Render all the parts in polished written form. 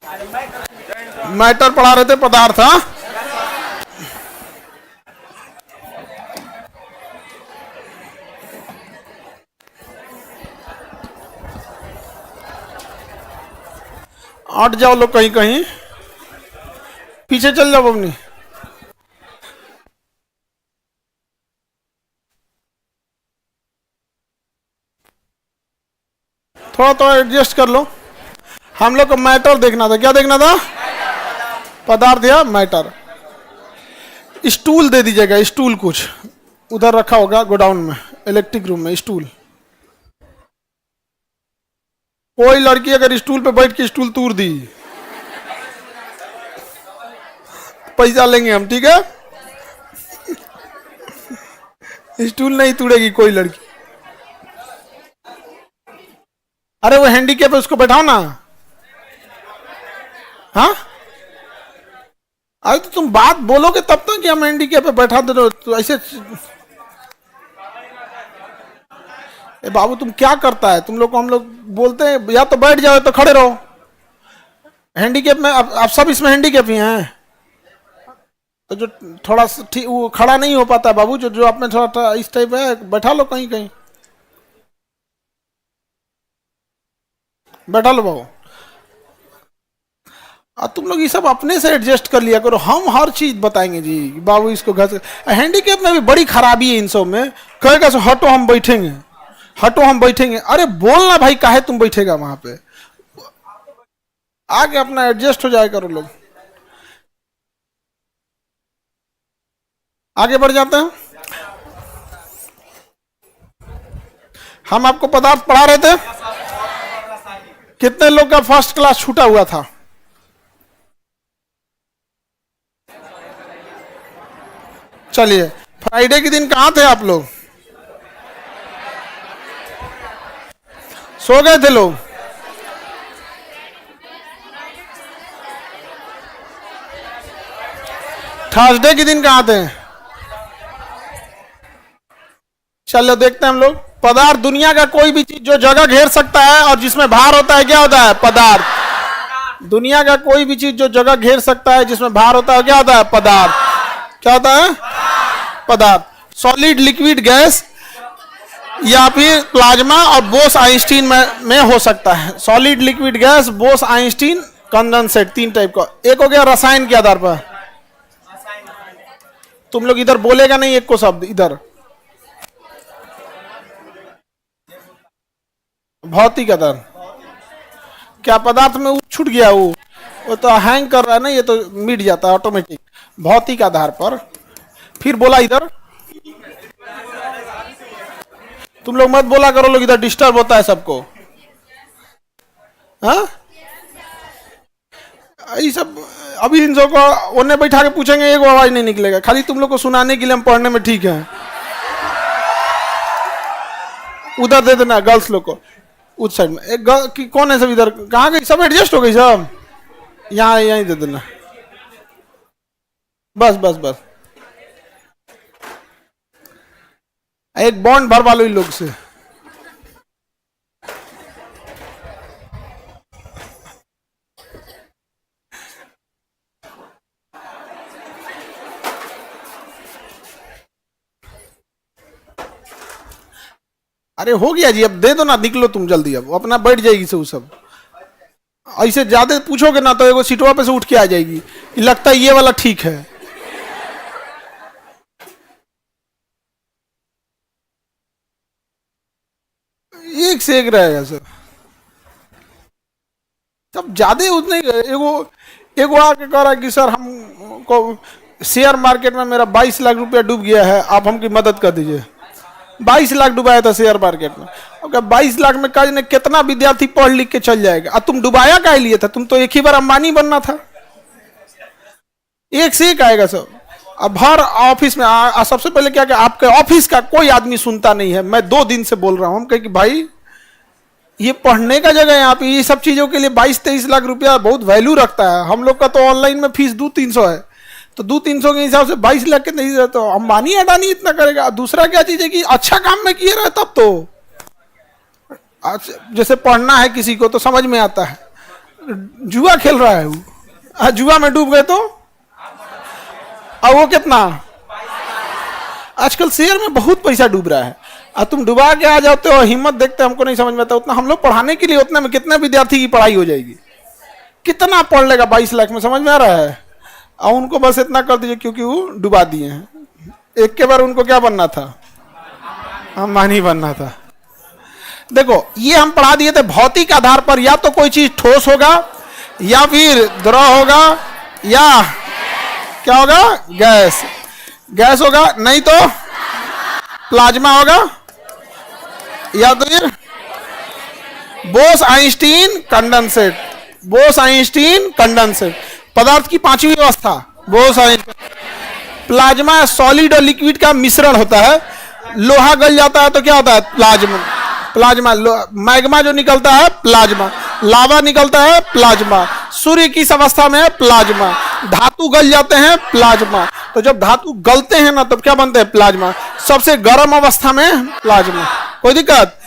Matter पढ़ा रहे थे, पदार्थ। हाँ, हट जाओ लोग, कहीं कहीं पीछे चल जाओ अपनी। थोड़ा थोड़ा एडजस्ट कर लो। हम लोग को मैटर देखना था। क्या देखना था? पदार्थ या मैटर। स्टूल दे दीजिएगा, स्टूल कुछ उधर रखा होगा गोडाउन में, इलेक्ट्रिक रूम में स्टूल। कोई लड़की अगर स्टूल पे बैठ के स्टूल तोड़ दी, पैसा लेंगे हम, ठीक है? स्टूल नहीं तोड़ेगी कोई लड़की। अरे वो हैंडीकैप है, उसको बैठाओ ना। हाँ, अरे तो तुम बात बोलोगे तब तक कि हम हैंडीकैप पे बैठा दे रहे हो, तो ऐसे। ए बाबू, तुम क्या करता है? तुम लोग को हम लोग बोलते हैं या तो बैठ जाओ तो खड़े रहो। हैंडीकैप में आप सब इसमें हैंडीकैप ही हैं, तो जो थोड़ा ठीक वो खड़ा नहीं हो पाता है बाबू, जो जो आप में थोड़ा इस टाइप है, बैठा लो कहीं कहीं, बैठा लो बाबू। तुम लोग ये सब अपने से एडजस्ट कर लिया करो, हम हर चीज बताएंगे जी बाबू। इसको घर से हैंडीकैप में भी बड़ी खराबी है इन सब में। कहेगा सो हटो हम बैठेंगे, हटो हम बैठेंगे। अरे बोलना भाई, काहे तुम बैठेगा वहां पे? आगे अपना एडजस्ट हो जाए करो लोग। आगे बढ़ जाते हैं। हम आपको पदार्थ पढ़ा रहे थे। कितने लोग का फर्स्ट क्लास छूटा हुआ था? चलिए, फ्राइडे के दिन कहां थे आप लोग? सो गए थे लोग? थर्सडे के दिन कहां थे? चलो देखते हैं हम लोग। पदार्थ दुनिया का कोई भी चीज जो जगह घेर सकता है और जिसमें भार होता है, क्या होता है? पदार्थ। दुनिया का कोई भी चीज जो जगह घेर सकता है, जिसमें भार होता है, क्या होता है? पदार्थ। क्या होता है? पदार्थ। सॉलिड, लिक्विड, गैस, या फिर प्लाज्मा और बोस आइंस्टीन में हो सकता है। Solid, liquid, gas, Bose Einstein, condensate, तीन टाइप का। एक हो गया रसायन के आधार पर। तुम लोग इधर बोलेगा नहीं एक को शब्द इधर। भौतिक आधार। क्या पदार्थ में छूट गया? वो तो हैंग कर रहा है ना, ये तो मिट जाता है ऑटोमेटिक। भौतिक आधार पर। फिर बोला इधर। तुम लोग मत बोला करो, लोग इधर डिस्टर्ब होता है सबको। हाँ, ये सब अभी इन सबको उन्हें बैठा के पूछेंगे, एक आवाज नहीं निकलेगा। खाली तुम लोग को सुनाने के लिए हम पढ़ने में ठीक है। उधर दे देना गर्ल्स लोग को, उस साइड में। एक की कौन है सब इधर? कहाँ गई सब? एडजस्ट हो गई सब? यहाँ यहीं दे देना। बस बस बस, एक बॉन्ड भरवा लो इन लोग से। अरे हो गया जी, अब दे दो ना, निकलो तुम जल्दी, अब अपना बैठ जाएगी सब सब। ऐसे ज्यादा पूछोगे ना तो एगो सीटवा पे से उठ के आ जाएगी। लगता है ये वाला ठीक है। एक से एक रहेगा सर। तब ज्यादा उतने एगो एगो आके कह रहा है कि सर हमको शेयर मार्केट में मेरा 22 लाख रुपया डूब गया है, आप हमकी मदद कर दीजिए। 22 लाख डुबाया था शेयर मार्केट में। ओके, 22 लाख में काज ने कितना विद्यार्थी पढ़ लिख के चल जाएगा? अब तुम डुबाया क्या लिए था? तुम तो एक ही बार अंबानी बनना था। एक से एक आएगा सब। अब हर ऑफिस में सबसे पहले क्या क्या आपके ऑफिस का कोई आदमी सुनता नहीं है। मैं 2 दिन से बोल रहा हूं, हम कहे कि भाई ये पढ़ने का जगह है, यहाँ पे ये सब चीजों के लिए 22-23 लाख रुपया बहुत वैल्यू रखता है। हम लोग का तो ऑनलाइन में फीस 200-300 है, तो 200-300 के हिसाब से 22 लाख के नहीं, तो अंबानी अडानी इतना करेगा। दूसरा क्या चीज है कि अच्छा काम में किए रहे तब तो, जैसे पढ़ना है किसी को तो समझ में आता है, जुआ खेल रहा है वो, जुआ में डूब गए तो अब वो कितना, आजकल शेयर में बहुत पैसा डूब रहा है, और तुम डुबा के आ जाते हो, हिम्मत देखते हमको नहीं समझ में आता। उतना हम लोग पढ़ाने के लिए, उतने में कितने विद्यार्थी की पढ़ाई हो जाएगी, कितना पढ़ लेगा 22 लाख में, समझ में आ रहा है। और उनको बस इतना कर दीजिए क्योंकि वो डुबा दिए हैं। एक के बार उनको क्या बनना था, अंबानी बनना था। देखो ये हम पढ़ा दिए थे भौतिक आधार पर, या तो कोई चीज ठोस होगा, या फिर द्रव होगा, या क्या होगा, गैस, गैस होगा, नहीं तो प्लाज्मा होगा, या तो फिर Bose Einstein condensate, Bose Einstein condensate. पदार्थ की पांचवी अवस्था बोस आइंस्टीन। प्लाज्मा सॉलिड और लिक्विड का मिश्रण होता है, लोहा गल जाता है तो क्या होता है, प्लाज्मा, प्लाज्मा। मैग्मा जो निकलता है प्लाज्मा, लावा निकलता है प्लाज्मा, सूर्य किस अवस्था में है, प्लाज्मा। धातु गल जाते हैं प्लाज्मा, तो जब धातु गलते हैं ना तब क्या बनते हैं, प्लाज्मा। सबसे गर्म अवस्था में प्लाज्मा, कोई दिक्कत,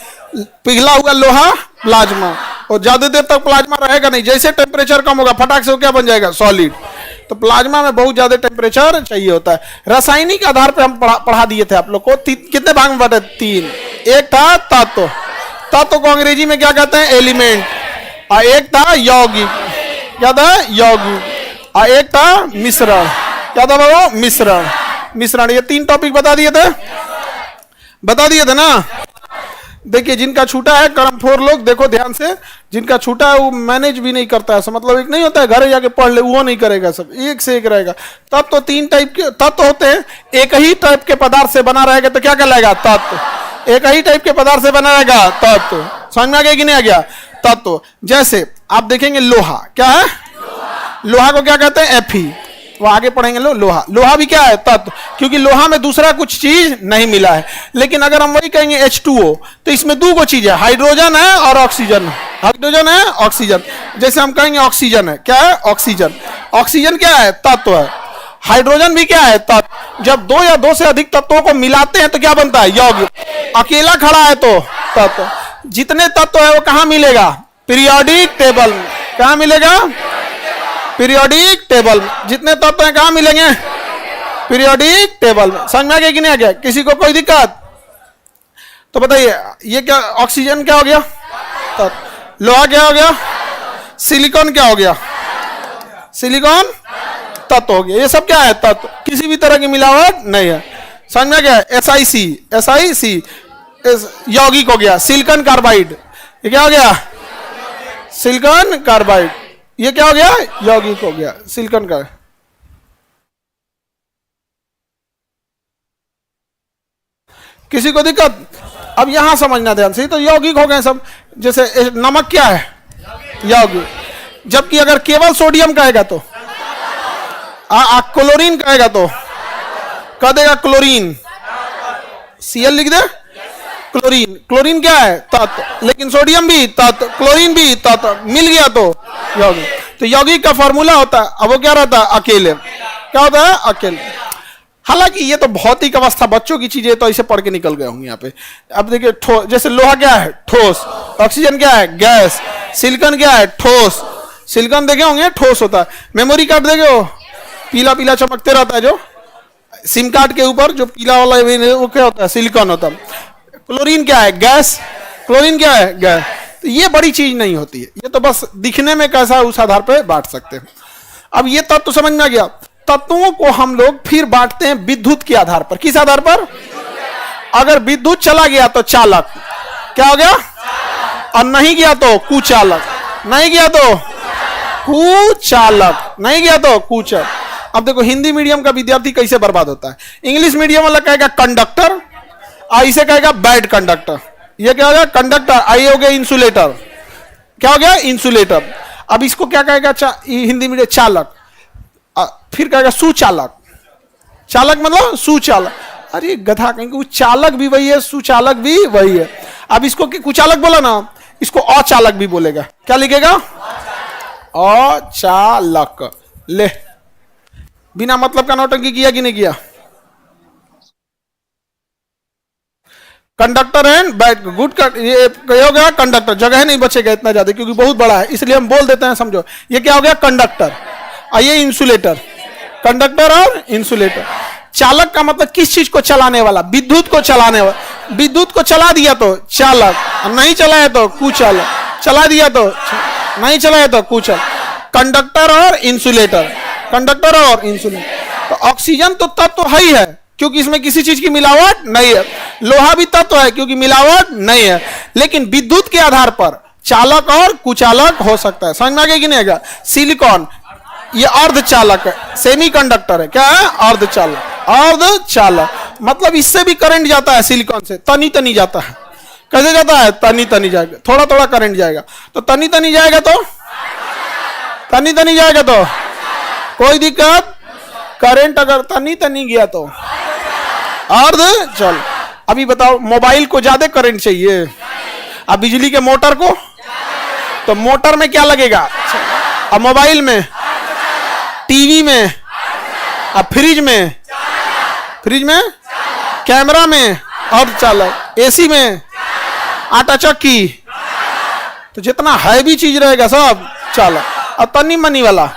पिघला हुआ लोहा प्लाज्मा, और ज्यादा देर तक प्लाज्मा रहेगा नहीं, जैसे टेम्परेचर कम होगा फटाक से वो क्या बन जाएगा, सॉलिड। तो प्लाज्मा में बहुत ज्यादा टेम्परेचर चाहिए होता है। रासायनिक आधार पर हम पढ़ा दिए थे आप लोग को, कितने भाग में बांटे, 3। एक था तत्व, तत्व को अंग्रेजी में क्या कहते हैं, एलिमेंट, और एक था यौगिक, क्या था, यौगिक, और एक था मिश्रण, क्या था बाबू, मिश्रण, मिश्रण। ये 3 टॉपिक बता दिए थे ना। देखिए जिनका छूटा है कर्मफोर लोग, देखो ध्यान से, जिनका छूटा है वो मैनेज भी नहीं करता है, मतलब एक नहीं होता है घर जाके पढ़ ले, वो नहीं करेगा, सब एक से एक रहेगा। तब तो 3 टाइप के तत्व होते हैं, एक ही टाइप के पदार्थ से बना रहेगा तो क्या कहलाएगा, तत्व। एक ही टाइप के पदार्थ से बना रहेगा तत्व, समझ में आ गया कि नहीं आ गया, तत्व। जैसे आप देखेंगे लोहा, क्या है, लोहा को क्या कहते हैं, Fe, वो आगे पढ़ेंगे लोहा। लोहा भी क्या है, तत्व, क्योंकि लोहा में दूसरा कुछ चीज नहीं मिला है। लेकिन अगर हम वही कहेंगे H2O, तो इसमें 2 चीज है, हाइड्रोजन है और ऑक्सीजन, हाइड्रोजन है ऑक्सीजन। जैसे हम कहेंगे ऑक्सीजन है, क्या है, ऑक्सीजन, ऑक्सीजन क्या है, तत्व है। हाइड्रोजन भी क्या है, तत्व। जब 2 या 2 से अधिक तत्वों को मिलाते हैं तो क्या बनता है, यौगिक। अकेला खड़ा है तो तत्व। जितने तत्व है वो कहां मिलेगा, पीरियोडिक टेबल में। कहां मिलेगा, पीरियोडिक टेबल में। जितने तत्व हैं कहां मिलेंगे, पीरियोडिक टेबल में। समझ में आ गया कि नहीं आ गया, किसी को कोई दिक्कत तो बताइए। ये क्या, ऑक्सीजन क्या हो गया, तत्व। लोहा क्या हो गया, सिलिकॉन क्या हो गया, सिलिकॉन तत्व हो गया। ये सब क्या है, तत्व, किसी भी तरह की मिलावट नहीं है। समझ में आ गया। SiC यौगिक हो गया। सिलिकॉन कार्बाइड, ये क्या हो गया, सिलिकॉन कार्बाइड। ये क्या हो गया, यौगिक हो गया, सिलिकॉन का। किसी को दिक्कत, अब यहां समझना ध्यान से, तो यौगिक हो गए सब। जैसे नमक क्या है, यौगिक। जबकि अगर केवल सोडियम कहेगा तो, क्लोरीन कहेगा तो कह देगा क्लोरीन, Cl लिख दे, क्लोरीन। क्लोरीन क्या है, तत्व। लेकिन सोडियम भी तत्व, क्लोरीन भी तत्व, मिल गया तो यौगिक। तो यौगिक का फॉर्मूला होता है, अब वो क्या रहता है, अकेले, क्या होता है, अकेले। हालांकि ये तो भौतिक अवस्था, बच्चों की चीजें तो ऐसे पढ़ के निकल गए होंगे यहाँ पे। अब देखिए जैसे लोहा क्या है, ठोस। ऑक्सीजन क्या है, गैस। सिलिकॉन क्या है, ठोस। सिलिकॉन देखे होंगे, ठोस होता है। मेमोरी कार्ड देखे हो, पीला पीला चमकते रहता है, जो सिम कार्ड के ऊपर जो पीला वाला वो क्या होता है, सिलिकॉन होता है। क्लोरीन क्या है, गैस। क्लोरीन क्या है, गैस। तो ये बड़ी चीज नहीं होती है, ये तो बस दिखने में कैसा उस आधार पर बांट सकते हैं। अब ये तत्व समझ में आ गया। तत्वों को हम लोग फिर बांटते हैं विद्युत के आधार पर। किस आधार पर, अगर विद्युत चला गया तो चालक, क्या हो गया, और नहीं गया तो कुचालक, नहीं गया तो कुचालक, नहीं गया तो कुचल। अब देखो हिंदी मीडियम का विद्यार्थी कैसे बर्बाद होता है। इंग्लिश मीडियम वाला कहेगा कंडक्टर, इसे कहेगा बैड कंडक्टर। ये क्या हो गया, कंडक्टर। आई हो गया इंसुलेटर, क्या हो गया, इंसुलेटर। अब इसको क्या कहेगा, हिंदी मीडियम चालक। फिर कहेगा सुचालक। चालक मतलब सुचालक। अरे गधा, कहेंगे चालक भी वही है, सुचालक भी वही है। अब इसको कुचालक बोला ना, इसको अचालक भी बोलेगा। क्या लिखेगा, अचालक। ले, बिना मतलब का नौटंकी किया कि नहीं किया। कंडक्टर एंड बैट गुड ये हो गया कंडक्टर, जगह नहीं बचेगा इतना ज्यादा क्योंकि बहुत बड़ा है, इसलिए हम बोल देते हैं, समझो ये क्या हो गया कंडक्टर, और ये इंसुलेटर, कंडक्टर और इंसुलेटर। चालक का मतलब किस चीज को चलाने वाला, विद्युत को चलाने वाला। विद्युत को चला दिया तो चालक, नहीं चलाया तो कुचालक, चला दिया तो नहीं चलाया तो कुचालक। कंडक्टर और इंसुलेटर, कंडक्टर और इंसुलेटर। तो ऑक्सीजन तो तत्व है ही है क्योंकि इसमें किसी चीज की मिलावट नहीं है, लोहा भी तत्व है क्योंकि मिलावट नहीं है, लेकिन विद्युत के आधार पर चालक और कुचालक हो सकता है। समझ में आ गया कि नहीं आएगा? सिलिकॉन ये अर्धचालक है, सेमीकंडक्टर है, क्या है? अर्धचालक, अर्धचालक मतलब इससे भी करंट जाता है, सिलिकॉन से तनी तनी जाता है। कैसे जाता है? तनी तनी जाएगा, थोड़ा थोड़ा करंट जाएगा। तो तनी तनी जाएगा तो तनी तनी जाएगा तो कोई दिक्कत, करंट अगर तनी तनी गया तो अर्ध चल। अभी बताओ मोबाइल को ज्यादा करंट चाहिए, अब बिजली के मोटर को, तो मोटर में क्या लगेगा, अब मोबाइल में, टीवी में, अब फ्रिज में, फ्रिज में, कैमरा में और चालक, एसी में, आटा चक्की, तो जितना हैवी चीज रहेगा सब चालक, और तनी मनी वाला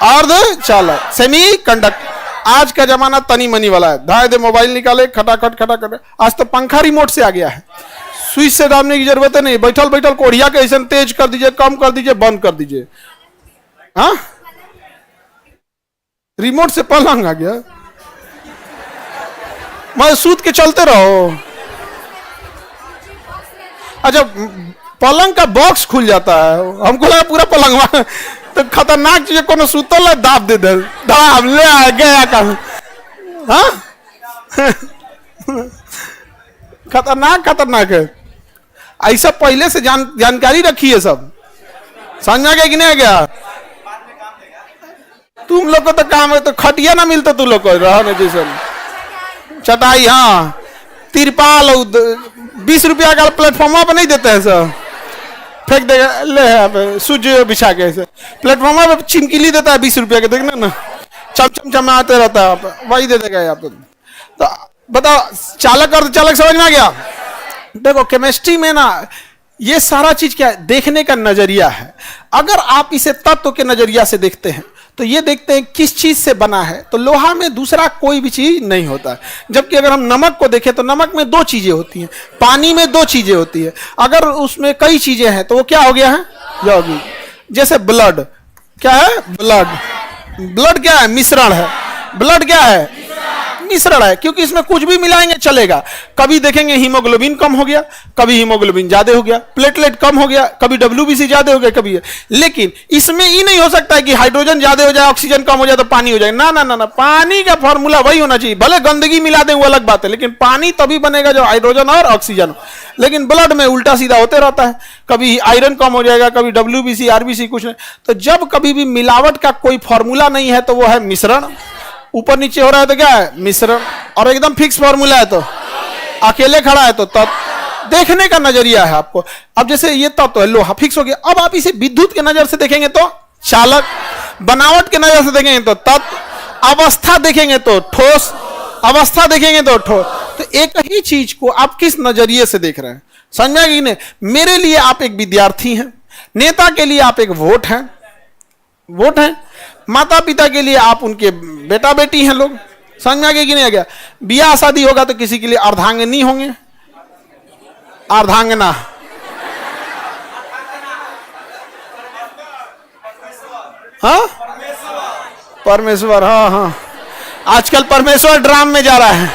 अर्ध चालक, सेमी कंडक्टर। आज का जमाना तनी मनी वाला है, धाए दे मोबाइल निकाले खटाखट खटाखट। आज तो पंखा रिमोट से आ गया है, स्विच से दाबने की जरूरत है नहीं, बैठल बैठल कोढ़िया के ऐसे तेज कर दीजिए, कम कर दीजिए, बंद कर दीजिए। हाँ रिमोट से पलंग आ गया, मैं सूत के चलते रहो। अच्छा पलंग का बॉक्स खुल जाता है, हमको लगा पूरा पलंग तो खतरनाक चीज कोनो सुतल है, दाब दे दे, दाब ले आ गया काम। हाँ खतरनाक खतरनाक है, ऐसा पहले से जानकारी रखी है सब। समझ में आ गया कि नहीं आ गया? तुम लोग को तो काम है, तो खटिया ना मिलता तुम लोग को रहने जैसे, चटाई, हाँ तिरपाल 20 रुपया का प्लेटफॉर्म पर नहीं देते हैं सर, फेंक देगा, ले सूज बिछा के ऐसे प्लेटफॉर्म पे चिमकीली देता है 20 रुपया के, देखना ना चम चमाते रहता है, वही दे देगा आप। तो बताओ चालक और चालक समझ में आ गया? देखो केमिस्ट्री में ना ये सारा चीज क्या है, देखने का नजरिया है। अगर आप इसे तत्व के नजरिया से देखते हैं तो ये देखते हैं किस चीज से बना है, तो लोहा में दूसरा कोई भी चीज नहीं होता है। जबकि अगर हम नमक को देखें तो नमक में 2 चीजें होती हैं, पानी में 2 चीजें होती है, अगर उसमें कई चीजें हैं तो वो क्या हो गया है, यौगिक। जैसे ब्लड क्या है, ब्लड, ब्लड क्या है, मिश्रण है। ब्लड क्या है, मिश्रण है, क्योंकि इसमें कुछ भी मिलाएंगे चलेगा। कभी देखेंगे हीमोग्लोबिन कम हो गया, कभी हीमोग्लोबिन ज्यादा हो गया, प्लेटलेट कम हो गया, कभी WBC ज्यादा हो गया, कभी। लेकिन इसमें ये नहीं हो सकता है कि हाइड्रोजन ज्यादा हो जाए, ऑक्सीजन कम हो जाए तो पानी हो जाए। ना ना ना ना, पानी का फॉर्मूला वही होना चाहिए, भले गंदगी मिला दे वो अलग बात है, लेकिन पानी तभी बनेगा जो हाइड्रोजन और ऑक्सीजन। लेकिन ब्लड में उल्टा सीधा होते रहता है, कभी आयरन कम हो जाएगा, कभी WBC RBC कुछ नहीं। तो जब कभी भी मिलावट का कोई फॉर्मूला नहीं है तो वो है मिश्रण। ऊपर नीचे हो रहा है तो क्या है, मिश्रण। और एकदम फिक्स फॉर्मूला है तो अकेले खड़ा है तो तत्व। देखने का नजरिया है आपको। अब जैसे ये तत्व है लोहा, फिक्स हो गया। अब आप इसे विद्युत के नजर से देखेंगे तो चालक, बनावट के नजर से देखेंगे तो तत्व, अवस्था देखेंगे तो ठोस, अवस्था देखेंगे तो ठोस। तो एक ही चीज को आप किस नजरिए से देख रहे हैं, समझ में आएगी नहीं? मेरे लिए आप एक विद्यार्थी हैं, नेता के लिए आप एक वोट हैं, वोट है, माता पिता के लिए आप उनके बेटा बेटी हैं लोग। समझ में आ गया कि नहीं आ गया? ब्याह शादी होगा तो किसी के लिए अर्धांगिनी होंगे, अर्धांगना, हाँ परमेश्वर, हाँ हाँ आजकल परमेश्वर ड्राम में जा रहा है।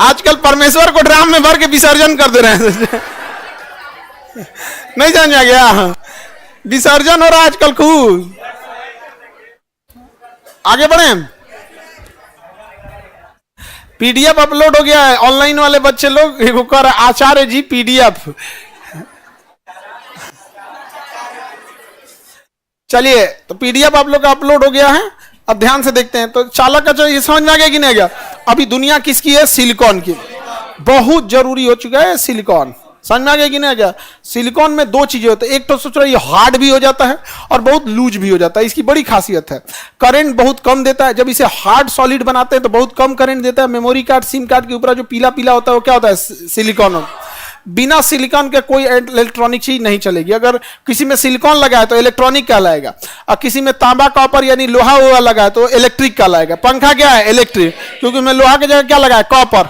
आजकल परमेश्वर को ड्राम में भर के विसर्जन कर दे रहे हैं। नहीं समझ आ गया? विसर्जन हो रहा है आजकल खूब। आगे बढ़े, PDF अपलोड हो गया है, ऑनलाइन वाले बच्चे लोग कर आचार्य जी PDF। चलिए तो PDF आप लोग का अपलोड हो गया है, अब ध्यान से देखते हैं। तो चालक का ये समझ में आ गया कि नहीं आ गया? अभी दुनिया किसकी है, सिलिकॉन की। बहुत जरूरी हो चुका है सिलिकॉन, समझ में आ गया कि नहीं आ गया? सिलिकॉन में दो चीजें होती है, एक तो सोच रहा ये हार्ड भी हो जाता है और बहुत लूज भी हो जाता है। इसकी बड़ी खासियत है, करंट बहुत कम देता है। जब इसे हार्ड सॉलिड बनाते हैं तो बहुत कम करंट देता है। मेमोरी कार्ड, सिम कार्ड के ऊपर जो पीला पीला होता है वो क्या होता है? सिलिकॉन। बिना सिलिकॉन के कोई इलेक्ट्रॉनिक चीज नहीं चलेगी। अगर किसी में सिलिकॉन लगा है तो इलेक्ट्रॉनिक कहलाएगा, और किसी में तांबा कॉपर यानी लोहा हुआ लगा है तो इलेक्ट्रिक कहलाएगा। पंखा क्या है? इलेक्ट्रिक, क्योंकि मैं लोहा की जगह क्या लगा है? कॉपर।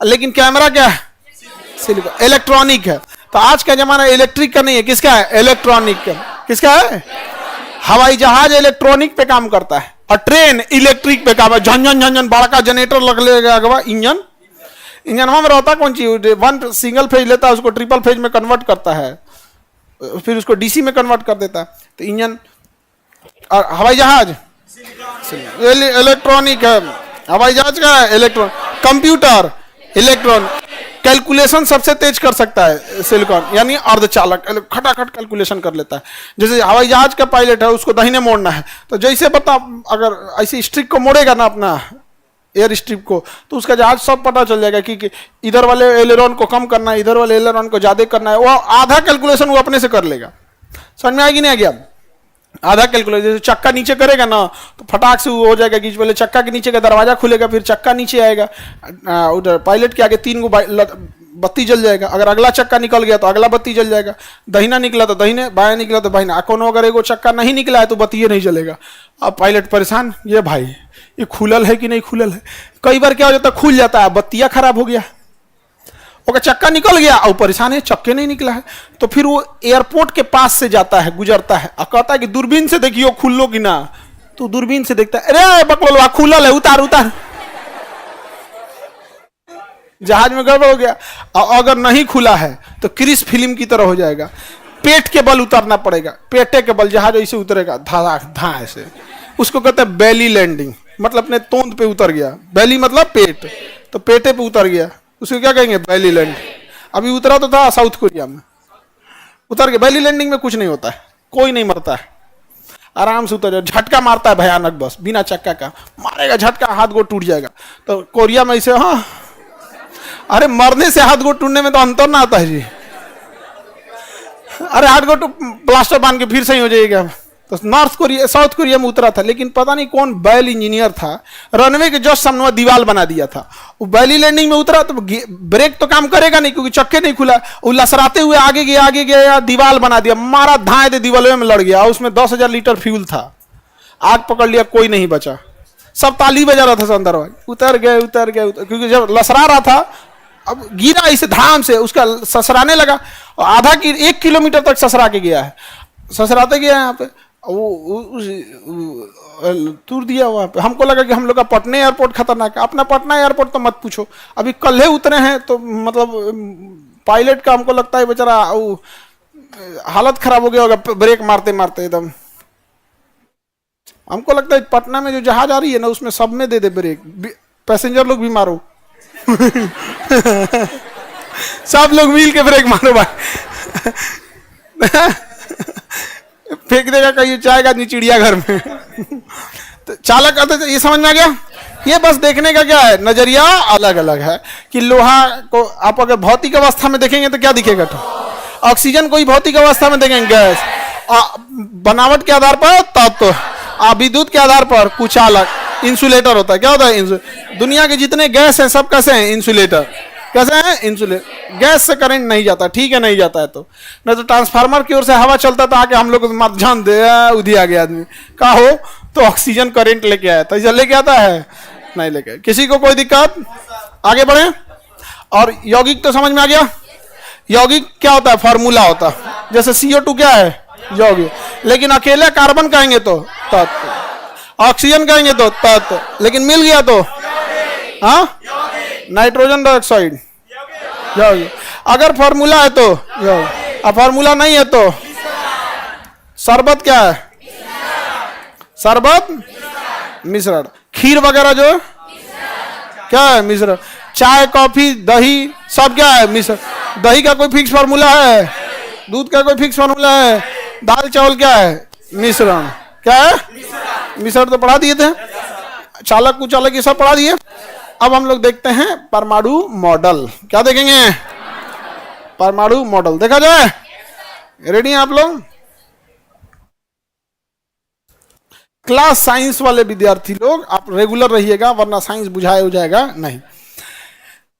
लेकिन कैमरा क्या है? सिलिकॉन, इलेक्ट्रॉनिक है। तो आज का जमाना इलेक्ट्रिक का नहीं है, किसका है? इलेक्ट्रॉनिक का। किसका है? हवाई जहाज इलेक्ट्रॉनिक पे काम करता है और ट्रेन इलेक्ट्रिक पे काम है। झंझन झंझन बड़ा का जनरेटर लग लेगा, इंजन में रहता कौन चीज? वन सिंगल फेज लेता है, उसको ट्रिपल फेज में कन्वर्ट करता है, फिर उसको डीसी में कन्वर्ट कर देता है। तो इंजन और हवाई जहाज इलेक्ट्रॉनिक है। हवाई जहाज का है इलेक्ट्रॉनिक। कंप्यूटर इलेक्ट्रॉनिक, कैलकुलेशन सबसे तेज कर सकता है सिलिकॉन, यानी अर्धचालक, खटाखट कैलकुलेशन कर लेता है। जैसे हवाई जहाज का पायलट है, उसको दाहिने मोड़ना है तो जैसे पता, अगर ऐसे स्ट्रिक को मोड़ेगा ना अपना एयर स्ट्रिप को, तो उसका जहाज सब पता चल जाएगा कि इधर वाले एलेरॉन को कम करना है, इधर वाले एलेरॉन को ज्यादा करना है। वो आधा कैलकुलेशन वो अपने से कर लेगा। समझ में आएगी नहीं आ गया? आधा कैलकुलेशन। जैसे चक्का नीचे करेगा ना तो फटाक से वो हो जाएगा कि पहले चक्का के नीचे का दरवाजा खुलेगा, फिर चक्का नीचे आएगा, उधर पायलट के आगे 3 बत्ती जल जाएगा। अगर अगला चक्का निकल गया तो अगला बत्ती जल जाएगा, दहिना निकला तो दहिने, बाया निकला तो बाहिना। कोनो अगर एगो चक्का नहीं निकला है तो बत्ती नहीं जलेगा। अब पायलट परेशान, ये भाई ये खुलल है कि नहीं खुलल है। कई बार क्या हो जाता है, खुल जाता है, बत्तियां खराब हो गया, ओके चक्का निकल गया और परेशान है, चक्के नहीं निकला है। तो फिर वो एयरपोर्ट के पास से जाता है, गुजरता है और कहता है कि दूरबीन से देखियो खुल्लो कि ना। तो दूरबीन से देखता है, अरे बकलोलवा खुलल है, उतार उतार। जहाज में गड़बड़ हो गया। और अगर नहीं खुला है तो क्रिस फिल्म की तरह हो जाएगा, पेट के बल उतरना पड़ेगा, पेटे के बल जहाज ऐसे उतरेगा, धा धा ऐसे। उसको कहते हैं बेली लैंडिंग, मतलब अपने तोंद पे उतर गया। बेली मतलब पेट, तो पेटे पे उतर गया, उसको क्या कहेंगे? बेली लैंडिंग। अभी उतरा तो था साउथ कोरिया में, उतर गया। बेली लैंडिंग में कुछ नहीं होता है, कोई नहीं मरता है, आराम से उतर जाए। झटका मारता है भयानक, बस बिना चक्का का मारेगा झटका, हाथ गोड़ टूट जाएगा। तो कोरिया में ऐसे, हाँ अरे मरने से हाथ गोड़ टूटने में तो अंतर ना आता है जी। अरे हाथ गोड़ प्लास्टर बांध के फिर सही हो जाएगा। तो साउथ कोरिया में उतरा था, लेकिन पता नहीं कौन बैल इंजीनियर था, रनवे के जस्ट सामने दीवार बना दिया था। वो बैली लैंडिंग में उतरा तो ब्रेक तो काम करेगा नहीं क्योंकि चक्के नहीं खुला। वो लसराते हुए आगे गया, दीवार बना दिया, मारा धाए दे दीवार में लड़ गया। उसमें 10,000 लीटर फ्यूल था, आग पकड़ लिया, कोई नहीं बचा। सब ताली बजा रहा था अंदर, उतर गए क्योंकि जब लसरा रहा था, अब गिरा इसे धाम से, उसका ससराने लगा और आधा की 1 किलोमीटर तक ससरा के गया है, ससराते गया यहाँ पे। वो तूर दिया वहां पे। हमको लगा कि हम लोग का पटना एयरपोर्ट खतरनाक है। अपना पटना एयरपोर्ट तो मत पूछो, अभी कल उतरे हैं तो मतलब पायलट का हमको लगता है बेचारा हालत खराब हो गया होगा ब्रेक मारते मारते एकदम। हमको लगता है पटना में जो जहाज आ रही है ना उसमें सब में दे दे ब्रेक, पैसेंजर लोग भी मारो। सब लोग मिल के ब्रेक मारो भाई। फेंक देगा कहीं, जाएगा नहीं चिड़ियाघर में। तो चालक ये समझ में आ गया। ये बस देखने का क्या है, नजरिया अलग अलग है कि लोहा को आप अगर भौतिक अवस्था में देखेंगे तो क्या दिखेगा, ऑक्सीजन को ही भौतिक अवस्था में देखेंगे गैस, बनावट के आधार पर तत्व, विद्युत के आधार पर कुचालक, इंसुलेटर होता है। क्या होता है? दुनिया के जितने गैस हैं सब कैसे हैं? इंसुलेटर। कैसे हैं? इंसुलेटर। गैस से करंट नहीं जाता, ठीक है, नहीं जाता है तो नहीं तो ट्रांसफार्मर की ओर से हवा चलता था आके हम लोग मत जान दे उधी आ गया आदमी का हो तो ऑक्सीजन करंट लेके आया था, इसे लेके आता है नहीं लेके। किसी को कोई दिक्कत? आगे बढ़े। और यौगिक तो समझ में आ गया। यौगिक क्या होता है? फॉर्मूला होता है। जैसे CO2 क्या है? यौगिक। लेकिन अकेले कार्बन कहेंगे तो तत्व, ऑक्सीजन कहेंगे तो तत्व, लेकिन मिल गया तो हाँ नाइट्रोजन डाइऑक्साइड यौगिक। अगर फॉर्मूला है तो यौगिक, और फॉर्मूला नहीं है तो शरबत क्या है? शरबत मिश्रण। खीर वगैरह जो क्या है? मिश्रण। चाय कॉफी दही सब क्या है? मिश्रण। दही का कोई फिक्स फॉर्मूला है? दूध का कोई फिक्स फॉर्मूला है? दाल चावल क्या है? मिश्रण। क्या है? मिश्रण तो पढ़ा दिए थे, चालक कुचालक ये सब पढ़ा दिए। अब हम लोग देखते हैं परमाणु मॉडल। क्या देखेंगे? परमाणु मॉडल। देखा जाए, रेडी हैं आप लोग? क्लास साइंस वाले विद्यार्थी लोग आप रेगुलर रहिएगा, वरना साइंस बुझाया हो जाएगा नहीं।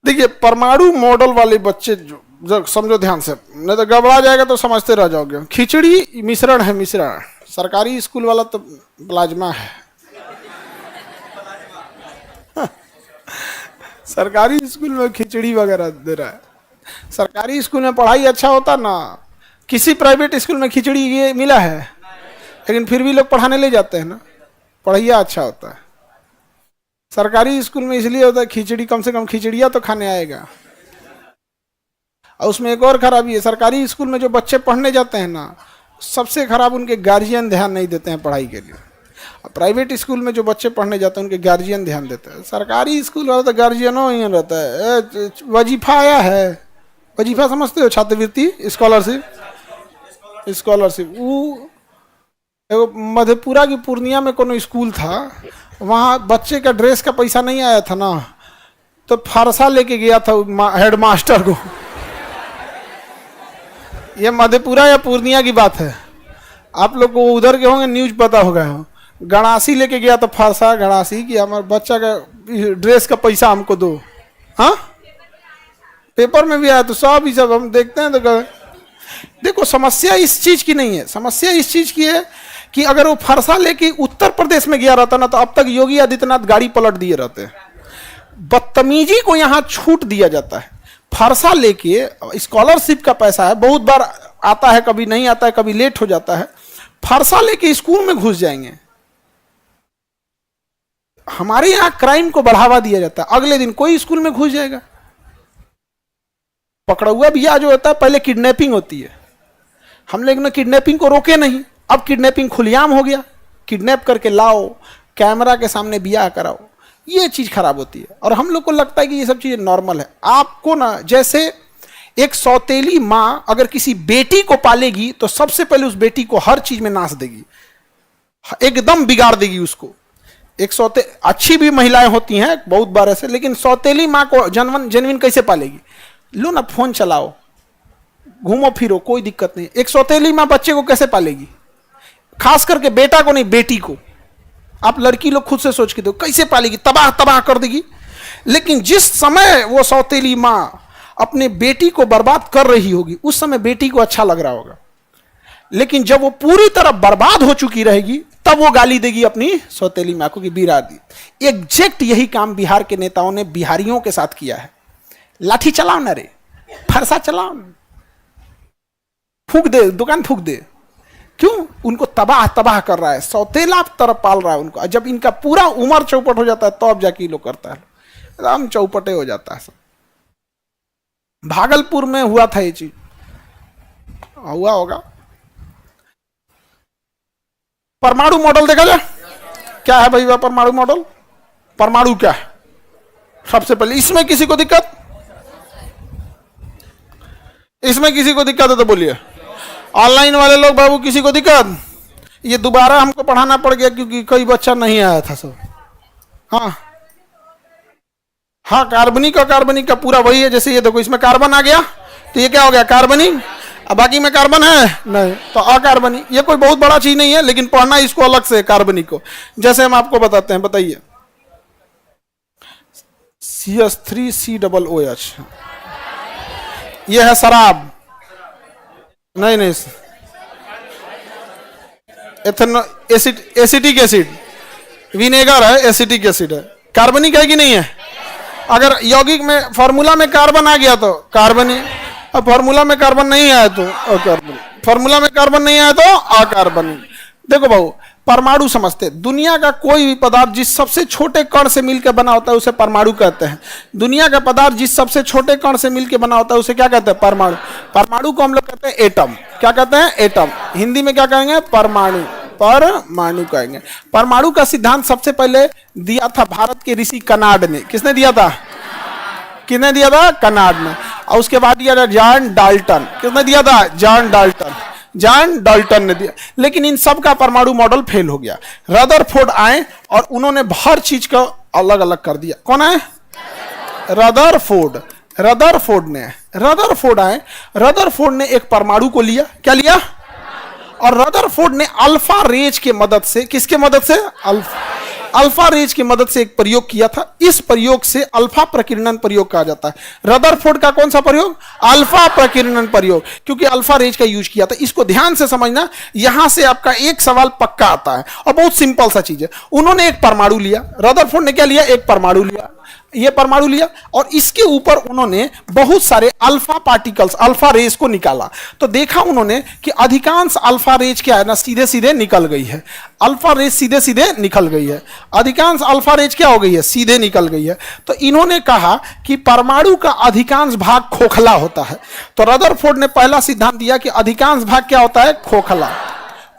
देखिए परमाणु मॉडल वाले बच्चे जो समझो ध्यान से, नहीं तो गड़बड़ा जाएगा तो समझते रह जाओगे। खिचड़ी मिश्रण है, मिश्रण। सरकारी स्कूल वाला तो प्लाज्मा है। सरकारी स्कूल में खिचड़ी वगैरह दे रहा है। सरकारी स्कूल में पढ़ाई अच्छा होता ना, किसी प्राइवेट स्कूल में खिचड़ी ये मिला है, लेकिन फिर भी लोग पढ़ाने ले जाते हैं ना, पढ़ाइया अच्छा होता है। सरकारी स्कूल में इसलिए होता है खिचड़ी, कम से कम खिचड़िया तो खाने आएगा। और उसमें एक और खराबी है, सरकारी स्कूल में जो बच्चे पढ़ने जाते हैं ना, सबसे खराब उनके गार्जियन ध्यान नहीं देते हैं पढ़ाई के लिए। प्राइवेट स्कूल में जो बच्चे पढ़ने जाते हैं उनके गार्जियन ध्यान देते हैं। सरकारी स्कूल वाला तो गार्जियनों ही रहता है। वजीफा आया है, वजीफा समझते हो? छात्रवृत्ति, स्कॉलरशिप। वो मधेपुरा की पूर्णिया में कोनो स्कूल था, वहाँ बच्चे का ड्रेस का पैसा नहीं आया था ना, तो फरसा लेके गया था हेडमास्टर को। ये मधेपुरा या पूर्णिया की बात है, आप लोग को उधर के होंगे, न्यूज पता होगा। गणासी लेके गया तो फरसा गणासी कि हमारे बच्चा का ड्रेस का पैसा हमको दो। हाँ, पेपर में भी आया, तो सब ही सब हम देखते हैं। तो देखो समस्या इस चीज की नहीं है, समस्या इस चीज की है कि अगर वो फरसा लेके उत्तर प्रदेश में गया रहता ना, तो अब तक योगी आदित्यनाथ गाड़ी पलट दिए रहते। बदतमीजी को यहाँ छूट दिया जाता है। फरसा लेके, स्कॉलरशिप का पैसा है, बहुत बार आता है, कभी नहीं आता है, कभी लेट हो जाता है। फरसा लेके स्कूल में घुस जाएंगे। हमारे यहाँ क्राइम को बढ़ावा दिया जाता है, अगले दिन कोई स्कूल में घुस जाएगा। पकड़ा हुआ बिया जो होता है, पहले किडनैपिंग होती है, हम लोग ने किडनैपिंग को रोके नहीं, अब किडनैपिंग खुलेआम हो गया। किडनैप करके लाओ, कैमरा के सामने बिया कराओ, ये चीज खराब होती है। और हम लोग को लगता है कि ये सब चीजें नॉर्मल है। आपको ना, जैसे एक सौतेली माँ अगर किसी बेटी को पालेगी तो सबसे पहले उस बेटी को हर चीज में नाश देगी, एकदम बिगाड़ देगी उसको। एक अच्छी भी महिलाएं होती हैं बहुत बार ऐसे, लेकिन सौतेली माँ को जेन्युइन कैसे पालेगी? लो ना, फोन चलाओ, घूमो फिरो, कोई दिक्कत नहीं। एक सौतेली माँ बच्चे को कैसे पालेगी? खास करके बेटा को नहीं, बेटी को। आप लड़की लोग खुद से सोच के दो, कैसे पालेगी? तबाह तबाह कर देगी। लेकिन जिस समय वो सौतेली माँ अपने बेटी को बर्बाद कर रही होगी, उस समय बेटी को अच्छा लग रहा होगा। लेकिन जब वो पूरी तरह बर्बाद हो चुकी रहेगी, तब वो गाली देगी अपनी सौतेली माँ को कि बिरादी। एग्जैक्ट यही काम बिहार के नेताओं ने बिहारियों के साथ किया है। लाठी चलाओ ना रे, फरसा चलाओ, फूक दे, दुकान फूक दे। क्यों? उनको तबाह तबाह कर रहा है, सौतेला तरफ पाल रहा है उनको। जब इनका पूरा उम्र चौपट हो जाता है, तो अब जाके लोग करता है, एकदम चौपटे हो जाता है सब। भागलपुर में हुआ था ये चीज, हुआ होगा। परमाणु मॉडल देखा जाए, क्या है भाई परमाणु मॉडल? परमाणु क्या है? सबसे पहले इसमें किसी को दिक्कत, इसमें किसी को दिक्कत है तो बोलिए। ऑनलाइन वाले लोग बाबू किसी को दिक्कत? ये दोबारा हमको पढ़ाना पड़ गया क्योंकि कोई बच्चा नहीं आया था सब। हाँ हाँ, कार्बनिक का पूरा वही है। जैसे ये देखो, इसमें कार्बन आ गया तो ये क्या हो गया? कार्बनिक। अब बाकी में कार्बन है नहीं, तो अकार्बनिक। ये कोई बहुत बड़ा चीज नहीं है, लेकिन पढ़ना इसको अलग से, कार्बनिक को। जैसे हम आपको बताते हैं, बताइए। CH3COOH, ये है शराब। नहीं, एसिटिक एसिड, विनेगर है, एसिटिक एसिड है। कार्बनिक है कि नहीं है? अगर यौगिक में फॉर्मूला में कार्बन आ गया तो कार्बनिक, अब फॉर्मूला में कार्बन नहीं आया तो अकार्बनिक, फॉर्मूला में कार्बन नहीं आया तो अकार्बनिक। देखो भाऊ, परमाणु समझते, दुनिया का कोई भी पदार्थ जिस सबसे छोटे कण से मिलकर बना होता है उसे परमाणु कहते हैं। दुनिया का पदार्थ जिस सबसे छोटे कण से मिलकर बना होता है उसे क्या कहते हैं? परमाणु। परमाणु को हम लोग कहते हैं एटम। क्या कहते हैं? एटम। हिंदी में क्या कहेंगे? परमाणु। परमाणु कहेंगे। परमाणु का सिद्धांत सबसे पहले दिया था भारत के ऋषि कनाड ने। किसने दिया था? किसने दिया था? कनाड ने। और उसके बाद दिया था जॉन डाल्टन। किसने दिया था? John Dalton. जॉन डाल्टन ने दिया। लेकिन इन सब का परमाणु मॉडल फेल हो गया। रदरफोर्ड आए और उन्होंने हर चीज का अलग अलग कर दिया। कौन है? रदरफोर्ड। रदरफोर्ड ने एक परमाणु को लिया, क्या लिया? और रदरफोर्ड ने अल्फा रेज के मदद से, किसके मदद से? अल्फा रेज की मदद से एक प्रयोग किया था। इस प्रयोग से अल्फा प्रकीर्णन प्रयोग कहा जाता है। रदरफोर्ड का कौन सा प्रयोग? अल्फा प्रकीर्णन प्रयोग, क्योंकि अल्फा रेज का यूज किया था। इसको ध्यान से समझना, यहां से आपका एक सवाल पक्का आता है और बहुत सिंपल सा चीज है। उन्होंने एक परमाणु लिया, रदरफोर्ड ने क्या लिया? एक परमाणु लिया, ये परमाणु लिया और इसके ऊपर उन्होंने बहुत सारे अल्फा पार्टिकल्स, अल्फा रेज को निकाला। तो देखा उन्होंने कि अधिकांश अल्फा रेज क्या है ना, सीधे सीधे निकल गई है। अल्फा रेज सीधे सीधे निकल गई है, अधिकांश अल्फा रेज क्या हो गई है? सीधे निकल गई है। तो इन्होंने कहा कि परमाणु का अधिकांश भाग खोखला होता है। तो रदरफोर्ड ने पहला सिद्धांत दिया कि अधिकांश भाग क्या होता है? खोखला।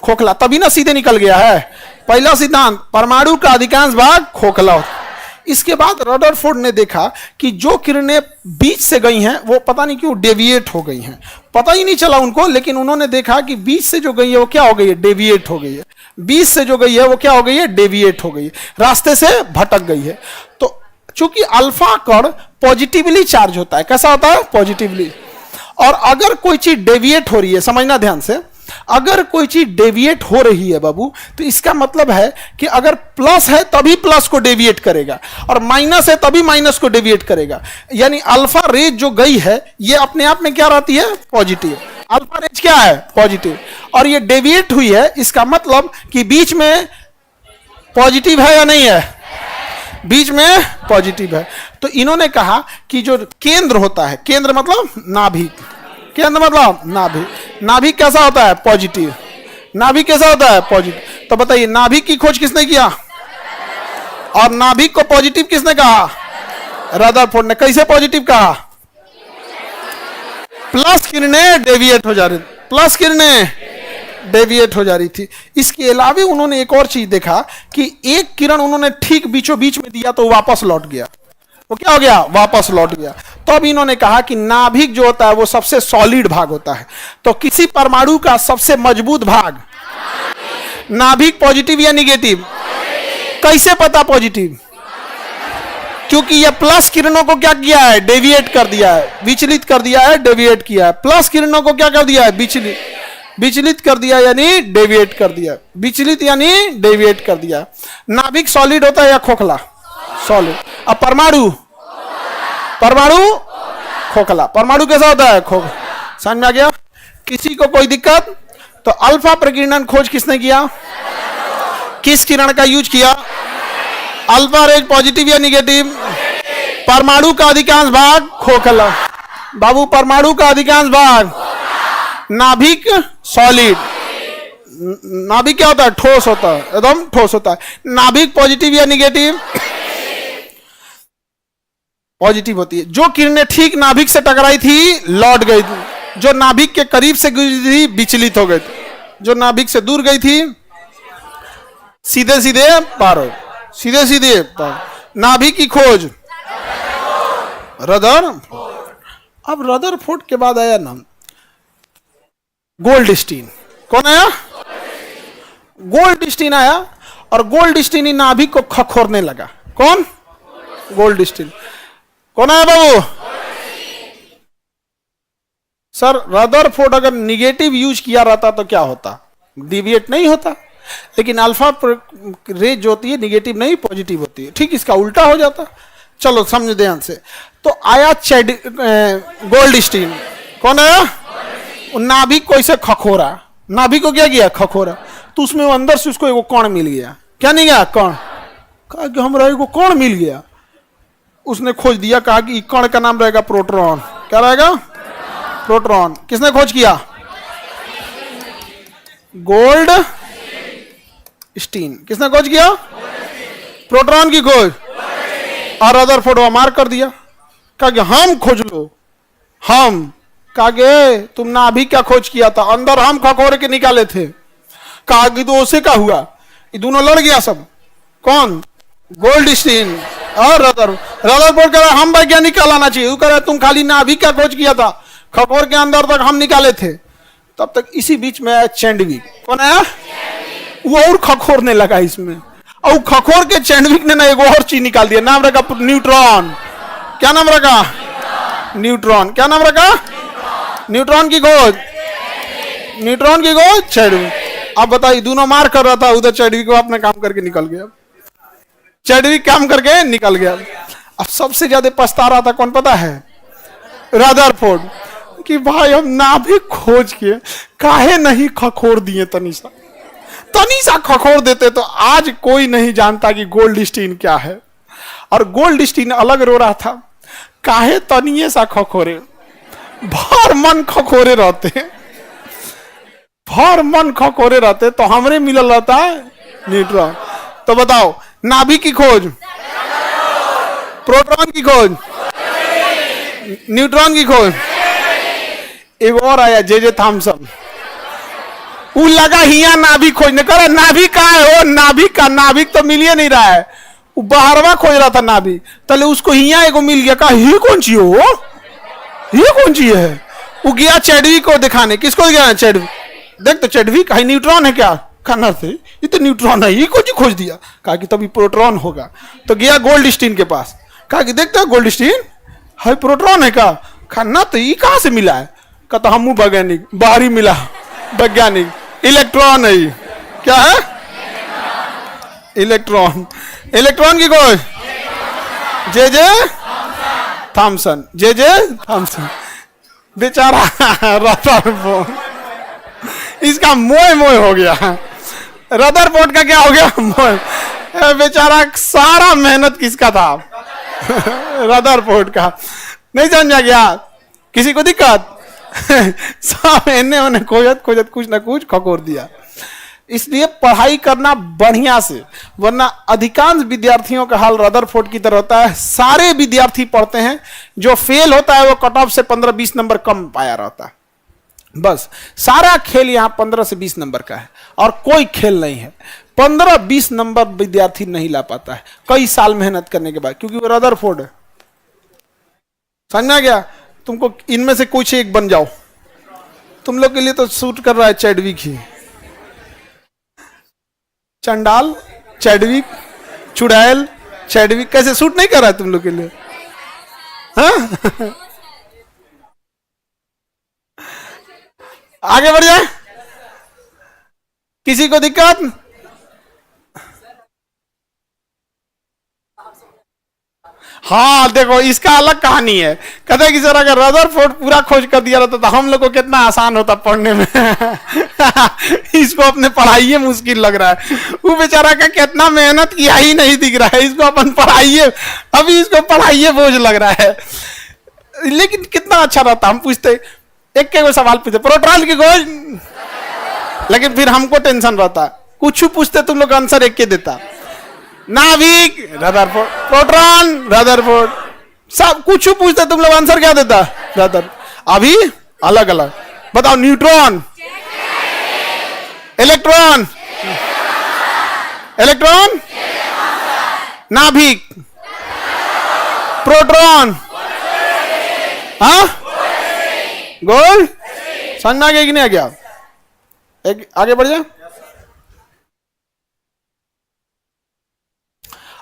खोखला, तभी ना सीधे निकल गया है। पहला सिद्धांत, परमाणु का अधिकांश भाग खोखला होता है। इसके बाद रदरफोर्ड ने देखा कि जो किरणें बीच से गई हैं वो पता नहीं क्यों डेविएट हो गई हैं, पता ही नहीं चला उनको, लेकिन उन्होंने देखा कि बीच से जो गई है वो क्या हो गई है? डेविएट हो गई है। बीच से जो गई है वो क्या हो गई है? डेविएट हो गई है, रास्ते से भटक गई है। तो चूंकि अल्फा कण पॉजिटिवली चार्ज होता है, कैसा होता है? पॉजिटिवली। और अगर कोई चीज डेविएट हो रही है, समझना ध्यान से, अगर कोई चीज डेविएट हो रही है बाबू, तो इसका मतलब है कि अगर प्लस है तभी प्लस को डेविएट करेगा और माइनस है तभी माइनस को डेविएट करेगा। यानी अल्फा रेज जो गई है ये अपने आप में क्या रहती है? पॉजिटिव। अल्फा रेज क्या है? पॉजिटिव। और ये डेविएट हुई है, इसका मतलब कि बीच में पॉजिटिव है या नहीं है? बीच में पॉजिटिव है। तो इन्होंने कहा कि जो केंद्र होता है, केंद्र मतलब नाभिक, केंद्र मतलब नाभिक, नाभिक कैसा होता है? पॉजिटिव। नाभिक कैसा होता है? पॉजिटिव। तो बताइए नाभिक की खोज किसने किया? और नाभिक को पॉजिटिव किसने कहा? रदरफोर्ड ने। कैसे पॉजिटिव कहा? प्लस किरणें डेविएट हो जा रही, प्लस किरणें डेविएट हो जा रही थी। इसके अलावा उन्होंने एक और चीज देखा कि एक किरण उन्होंने ठीक बीचों बीच में दिया तो वापस लौट गया। वो क्या हो गया? वापस लौट गया। तो अब इन्होंने कहा कि नाभिक जो होता है वो सबसे सॉलिड भाग होता है। तो किसी परमाणु का सबसे मजबूत भाग नाभिक। पॉजिटिव या निगेटिव? कैसे पता पॉजिटिव? क्योंकि ये प्लस किरणों को क्या किया है? डेविएट कर दिया है, विचलित कर दिया है, डेविएट किया है। प्लस किरणों को क्या कर दिया है? विचलित। विचलित कर दिया यानी डेविएट कर दिया, विचलित यानी डेविएट कर दिया। नाभिक सॉलिड होता है या खोखला? सॉलिड। अब परमाणु, परमाणु खोखला। परमाणु कैसा होता है? खोखला। समझ में आ गया? किसी को कोई दिक्कत? तो अल्फा प्रकीर्णन खोज किसने किया? किस किरण का यूज किया? Alpha rays. पॉजिटिव या निगेटिव? परमाणु का अधिकांश भाग खोखला। बाबू परमाणु का अधिकांश भाग, नाभिक सॉलिड। नाभिक क्या होता है? ठोस होता है, एकदम ठोस होता है। नाभिक पॉजिटिव या निगेटिव? पॉजिटिव होती है। जो किरणें ठीक नाभिक से टकराई थी लौट गई थी, जो नाभिक के करीब से गुजरी थी विचलित हो गई थी, जो नाभिक से दूर गई थी सीधे सीधे पार हो, सीधे सीधे पार। नाभिक की खोज रदर। अब रदरफोर्ड के बाद आया नाम गोल्डस्टीन। कौन आया? गोल्डस्टीन आया और गोल्डस्टीन ही नाभिक को खखोरने लगा। कौन? गोल्डस्टीन। कौन आया बाबू? सर रदरफोर्ड अगर निगेटिव यूज किया रहता तो क्या होता? डिविएट नहीं होता। लेकिन अल्फा रेज जो होती है निगेटिव नहीं पॉजिटिव होती है, ठीक इसका उल्टा हो जाता। चलो समझ ध्यान से। तो आया गोल्डस्टीन। कौन आया? नाभिक को इसे खखोरा। नाभिक को क्या किया? खखोरा। तो उसमें वो अंदर से उसको एगो कण मिल गया। क्या नहीं गया? कण। कहा कि हमरा एगो कण मिल गया। उसने खोज दिया, कहा कि कण का नाम रहेगा प्रोटॉन। क्या रहेगा? प्रोटॉन। किसने खोज किया? Goldstein. किसने खोज किया? प्रोटॉन की खोज। और रदरफोर्ड मार कर दिया, कहा कि हम खोज लो। हम कहा कि तुम नाभिक क्या खोज किया था? अंदर हम खखोर के निकाले थे। कहा कि तो उसे क्या हुआ? ये दोनों लड़ गया सब। कौन? गोल्डस्टीन और रदरफोर्ड कह रहा हम वैज्ञानिक कहलाना चाहिए। वो कह रहा तुम खाली नाभिक क्या खोज किया था, खखोर के अंदर तक हम निकाले थे। तब तक इसी बीच में आया चैंडविक। कौन आया? वो और खखोरने लगा इसमें, और खखोर के चैंडविक ने ना एक और चीज निकाल दिया, नाम रखा न्यूट्रॉन। क्या नाम रखा? न्यूट्रॉन। क्या नाम रखा? न्यूट्रॉन की खोज, न्यूट्रॉन की खोज चैडविक। अब बताइए, दोनों मार कर रहा था, उधर चैडविक को अपने काम करके निकल गया, चैडविक काम करके निकल गया। अब सबसे ज्यादा पछता रहा था कौन पता है? रदरफोर्ड, कि भाई हम नाभिक खोज के काहे नहीं खखोर दिए, तनीसा तनीसा खखोर देते तो आज कोई नहीं जानता कि गोल्डस्टीन क्या है। और गोल्डस्टीन अलग रो रहा था, काहे तनिए सा खखोरे, भर मन खखोरे रहते, भर मन खखोरे रहते, तो हमरे मिलल रहता है न्यूट्रॉन। तो बताओ, नाभिक की खोज, प्रोटॉन की खोज, न्यूट्रॉन की खोज। एक और आया जे थॉमसन, वो लगा हिया नाभिक खोजने, करे नाभिक कहाँ है? वो नाभिक का, नाभिक तो मिल ही नहीं रहा है, वो बाहरवा खोज रहा था नाभिक, तले उसको हिया एगो मिल गया। कहा ये कौन चीज हो, ये कौन चीज है? वो गया चैडविक को दिखाने। किसको गया? चैडविक। देख तो चैडविक है, न्यूट्रॉन है क्या? कहा थे ये तो न्यूट्रॉन है, ये कौन चीज खोज दिया? कहा कि तभी प्रोटॉन होगा। तो गया गोल्डस्टीन के पास, कहा कि देखते हो गोल्डस्टीन है, प्रोटॉन है क्या? खाना तो ये कहां से मिला है? कहता हम वैज्ञानिक, बाहरी मिला, वैज्ञानिक, इलेक्ट्रॉन है। क्या है? इलेक्ट्रॉन। इलेक्ट्रॉन की खोज जे थॉमसन, जे थॉमसन। बेचारा रदरफोर्ड, इसका मोह मोह हो गया। रदरफोर्ड का क्या हो गया? मोह। बेचारा सारा मेहनत किसका था? रदरफोर्ड का। नहीं समझा गया? किसी को दिक्कत? सब इन्हें उन्हें खोजत खोजत कुछ ना कुछ खकोर दिया। इसलिए पढ़ाई करना बढ़िया से, वरना अधिकांश विद्यार्थियों का हाल रदरफोर्ड की तरह होता है। सारे विद्यार्थी पढ़ते हैं, जो फेल होता है वो कट ऑफ से 15-20 नंबर कम पाया रहता है। बस सारा खेल यहाँ 15 से 20 नंबर का है, और कोई खेल नहीं है। 15-20 नंबर विद्यार्थी नहीं ला पाता है कई साल मेहनत करने के बाद, क्योंकि वो रदरफोर्ड है। समझा गया? तुमको इनमें से कुछ एक बन जाओ, तुम लोग के लिए तो सूट कर रहा है चैडविक ही। चंडाल चैडविक, चुड़ैल चैडविक, कैसे सूट नहीं कर रहा है तुम लोग के लिए? हाँ? आगे बढ़ जाए, किसी को दिक्कत? हाँ देखो, इसका अलग कहानी है। कहते हैं कि सर अगर रदरफोर्ड पूरा खोज कर दिया रहता तो हम लोग को कितना आसान होता पढ़ने में। इसको अपने पढ़ाइए मुश्किल लग रहा है, वो बेचारा का कितना मेहनत किया ही नहीं दिख रहा है, इसको अपन पढ़ाइए, अभी इसको पढ़ाइए बोझ लग रहा है। लेकिन कितना अच्छा रहता, हम पूछते एक एक सवाल पूछते, प्रोटॉन की खोज, लेकिन फिर हमको टेंशन रहता, कुछ पूछते तुम लोग आंसर एक के देता। नाभिक रदरफोर्ड, प्रोटॉन रदरफोर्ड, सब कुछ पूछते तुम लोग आंसर क्या देता? रदर। अभी अलग अलग बताओ, न्यूट्रॉन, इलेक्ट्रॉन, इलेक्ट्रॉन, नाभिक, प्रोटॉन, हाँ गोल्ड। समझ आ गया कि नहीं आ गया? एक आगे बढ़ जाए।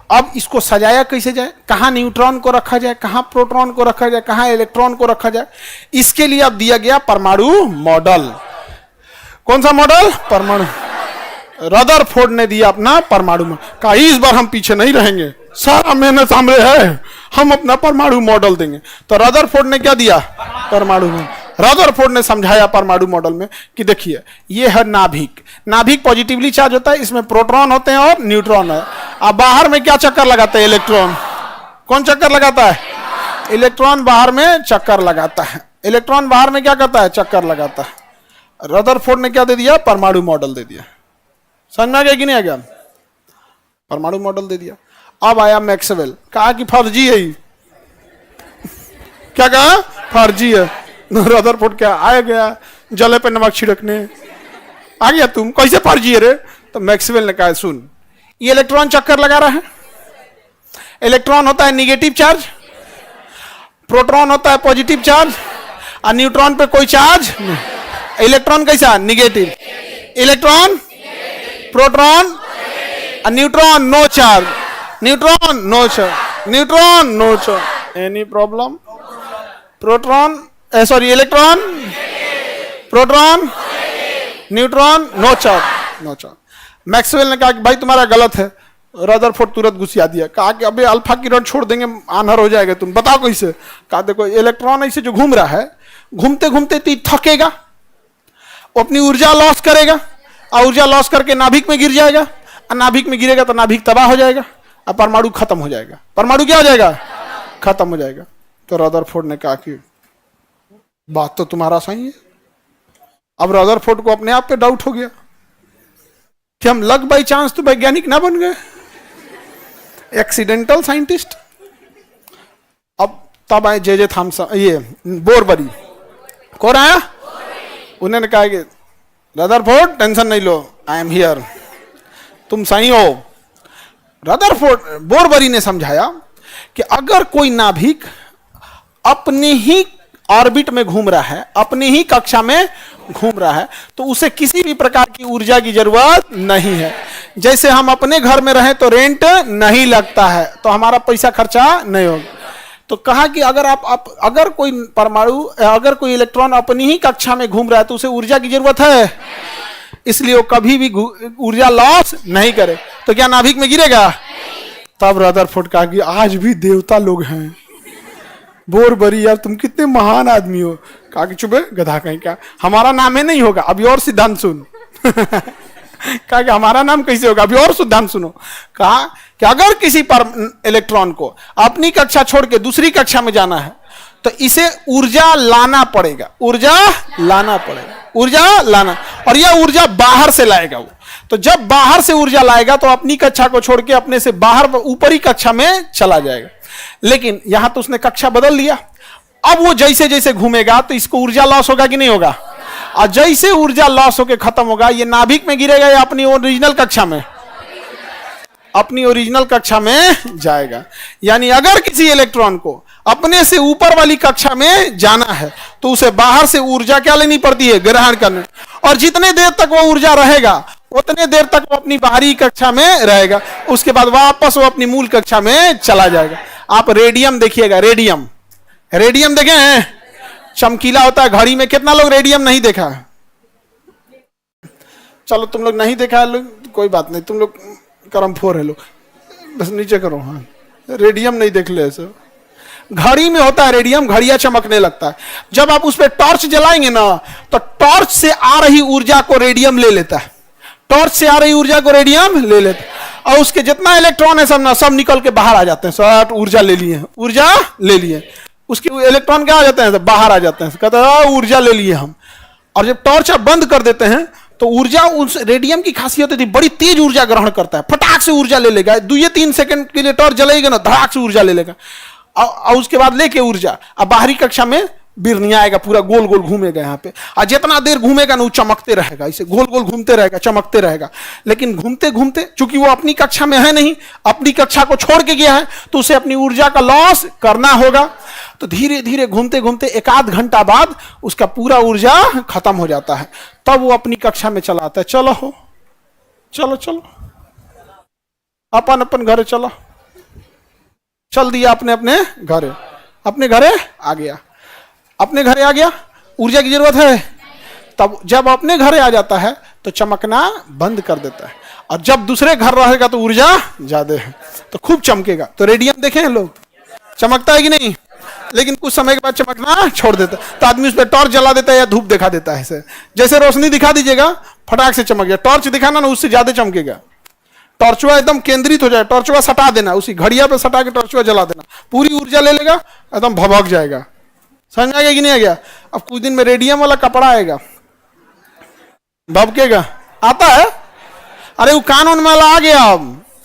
अब इसको सजाया कैसे जाए, कहां न्यूट्रॉन को रखा जाए, कहां प्रोटॉन को रखा जाए, कहां इलेक्ट्रॉन को रखा जाए, इसके लिए अब दिया गया परमाणु मॉडल। कौन सा मॉडल? परमाणु। रदरफोर्ड ने दिया अपना परमाणु मॉडल, कहा इस बार हम पीछे नहीं रहेंगे, सारा मेहनत हमरे है, हम अपना परमाणु मॉडल देंगे। तो रदरफोर्ड ने क्या दिया? परमाणु मॉडल। रदरफोर्ड ने समझाया परमाणु मॉडल में कि देखिए ये है नाभिक, नाभिक पॉजिटिवली चार्ज होता है, इसमें प्रोटॉन होते हैं और न्यूट्रॉन है। अब बाहर में क्या चक्कर लगाता है? इलेक्ट्रॉन। कौन चक्कर लगाता है? इलेक्ट्रॉन बाहर में चक्कर लगाता है। इलेक्ट्रॉन बाहर में क्या करता है? चक्कर लगाता है। रदरफोर्ड ने क्या दे दिया? परमाणु मॉडल दे दिया। समझ में आ गया कि नहीं आ गया? परमाणु मॉडल दे दिया। अब आया मैक्सवेल, कहा कि फर्जी है, क्या कहा? फर्जी है। रदरफोर्ड क्या आया गया जले पे नमक छिड़कने, आ गया तुम, कैसे फर्जी है रे? तो मैक्सवेल ने कहा सुन, ये इलेक्ट्रॉन चक्कर लगा रहा है, इलेक्ट्रॉन होता है निगेटिव चार्ज, प्रोटॉन होता है पॉजिटिव चार्ज, और न्यूट्रॉन पे कोई चार्ज नहीं। इलेक्ट्रॉन कैसा? Negative. Electron, proton, neutron no charge, neutron no charge, neutron no charge. Any problem? Proton sorry electron, proton, neutron, no charge, no charge. Maxwell ने कहा कि भाई तुम्हारा गलत है, रदरफोर्ड तुरंत घुसिया दिया, कहा कि अबे अल्फा की रॉड छोड़ देंगे आंधर हो जाएगा, तुम बताओ कैसे। कहा देखो इलेक्ट्रॉन ऐसे जो घूम रहा है, घूमते घूमते तो थकेगा, वो अपनी ऊर्जा लॉस करेगा, और ऊर्जा लॉस करके नाभिक में गिर जाएगा, और नाभिक में गिरेगा तो नाभिक तबाह हो जाएगा, और परमाणु खत्म हो जाएगा। परमाणु क्या हो जाएगा? खत्म हो जाएगा। तो रदरफोर्ड ने कहा कि बात तो तुम्हारा सही है। अब रदरफोर्ड को अपने आप पे डाउट हो गया कि हम लक बाई चांस तो वैज्ञानिक ना बन गए, एक्सीडेंटल साइंटिस्ट। अब तब आए जे थॉमसन, ये बोरबरी। कौन आया? उन्होंने कहा कि रदरफोर्ड टेंशन नहीं लो, आई एम हियर, तुम सही हो। रदरफोर्ड, बोरबरी ने समझाया कि अगर कोई नाभिक अपने ही ऑर्बिट में घूम रहा है, अपनी ही कक्षा में घूम रहा है, तो उसे किसी भी प्रकार की ऊर्जा की जरूरत नहीं है। जैसे हम अपने घर में रहें तो रेंट नहीं लगता है, तो हमारा पैसा खर्चा नहीं होगा। तो कहा कि अगर कोई परमाणु, अगर कोई इलेक्ट्रॉन अपनी ही कक्षा में घूम रहा है तो उसे ऊर्जा की जरूरत है, इसलिए वो कभी भी ऊर्जा लॉस नहीं करे। तो क्या नाभिक में गिरेगा? तब रदरफोर्ड कहा कि आज भी देवता लोग हैं। बोरबरी यार तुम कितने महान आदमी हो। कहा कि चुप है गधा कहीं का, हमारा नाम है नहीं होगा, अभी और सिद्धांत सुन। कहा कि हमारा नाम कैसे होगा, अभी और सिद्धांत सुनो। कहा कि अगर किसी पर इलेक्ट्रॉन को अपनी कक्षा छोड़ के दूसरी कक्षा में जाना है तो इसे ऊर्जा लाना पड़ेगा, ऊर्जा लाना पड़ेगा, ऊर्जा लाना, और यह ऊर्जा बाहर से लाएगा वो। तो जब बाहर से ऊर्जा लाएगा तो अपनी कक्षा को छोड़ के अपने से बाहर ऊपरी कक्षा में चला जाएगा। लेकिन यहां तो उसने कक्षा बदल लिया, अब वो जैसे जैसे घूमेगा तो इसको ऊर्जा लॉस होगा कि नहीं होगा? और जैसे ऊर्जा लॉस होकर खत्म होगा, ये नाभिक में गिरेगा या अपनी ओरिजिनल कक्षा में? अपनी ओरिजिनल कक्षा में जाएगा। यानी अगर किसी इलेक्ट्रॉन को अपने से ऊपर वाली कक्षा में जाना है तो उसे बाहर से ऊर्जा क्या लेनी पड़ती है? ग्रहण करने। और जितने देर तक वो ऊर्जा रहेगा उतने देर तक वो अपनी बाहरी कक्षा में रहेगा, उसके बाद वापस वो अपनी मूल कक्षा में चला जाएगा। आप रेडियम देखिएगा, रेडियम, रेडियम देखे हैं? चमकीला होता है। घड़ी में कितना लोग रेडियम नहीं देखा है? चलो तुम लोग नहीं देखा है, कोई बात नहीं, तुम लोग करम फोर है लोग, बस नीचे करो। हाँ, रेडियम नहीं देख ले ऐसे। घड़ी में होता है रेडियम, घड़िया चमकने लगता है। जब आप उस पर टॉर्च जलाएंगे ना तो टॉर्च से आ रही ऊर्जा को रेडियम ले लेता है, टॉर्च से आ रही ऊर्जा को रेडियम ले लेता है, और उसके जितना इलेक्ट्रॉन है सब ना सब निकल के बाहर आ जाते हैं। सब ऊर्जा ले लिए, ऊर्जा ले लिए, उसके इलेक्ट्रॉन क्या आ जाते हैं? बाहर आ जाते हैं, कहते हैं ऊर्जा ले लिए हम। और जब टॉर्च आप बंद कर देते हैं तो ऊर्जा, उस रेडियम की खासियत होती है बड़ी तेज ऊर्जा ग्रहण करता है, फटाक से ऊर्जा ले लेगा। 2 या 3 सेकंड के लिए टॉर्च जलेगा ना, धड़ाक से ऊर्जा ले लेगा, और उसके बाद लेके ऊर्जा अब बाहरी कक्षा में बिरनिया आएगा, पूरा गोल गोल घूमेगा यहाँ पे। और जितना देर घूमेगा ना वो चमकते रहेगा, इसे गोल गोल घूमते रहेगा, चमकते रहेगा। लेकिन घूमते घूमते चूंकि वो अपनी कक्षा में है नहीं, अपनी कक्षा को छोड़ के गया है, तो उसे अपनी ऊर्जा का लॉस करना होगा। तो धीरे धीरे घूमते घूमते 1 आध घंटा बाद उसका पूरा ऊर्जा खत्म हो जाता है, तब वो अपनी कक्षा में चला आता है। चलो हो, चलो चलो अपन अपन घरे चलो, चल दिया अपने अपने घरे, अपने घरे आ गया, अपने घरे आ गया। ऊर्जा की जरूरत है, तब जब अपने घरे आ जाता है तो चमकना बंद कर देता है, और जब दूसरे घर रहेगा तो ऊर्जा ज्यादा है तो खूब चमकेगा। तो रेडियम देखे हैं लोग, चमकता है कि नहीं? लेकिन कुछ समय के बाद चमकना छोड़ देता है, तो आदमी उस पर टॉर्च जला देता है या धूप दिखा देता है। ऐसे जैसे रोशनी दिखा दीजिएगा फटाक से चमक गया, टॉर्च दिखाना ना उससे ज्यादा चमकेगा। टॉर्चुआ एकदम केंद्रित हो जाए, टॉर्चुआ सटा देना, उसी घड़िया पे सटा के टॉर्चुआ जला देना, पूरी ऊर्जा ले लेगा, एकदम भभक जाएगा। समझ आ गया कि नहीं आ गया? अब कुछ दिन में रेडियम वाला कपड़ा आएगा, भभकेगा, आता है। अरे वो कान वान वाला आ गया,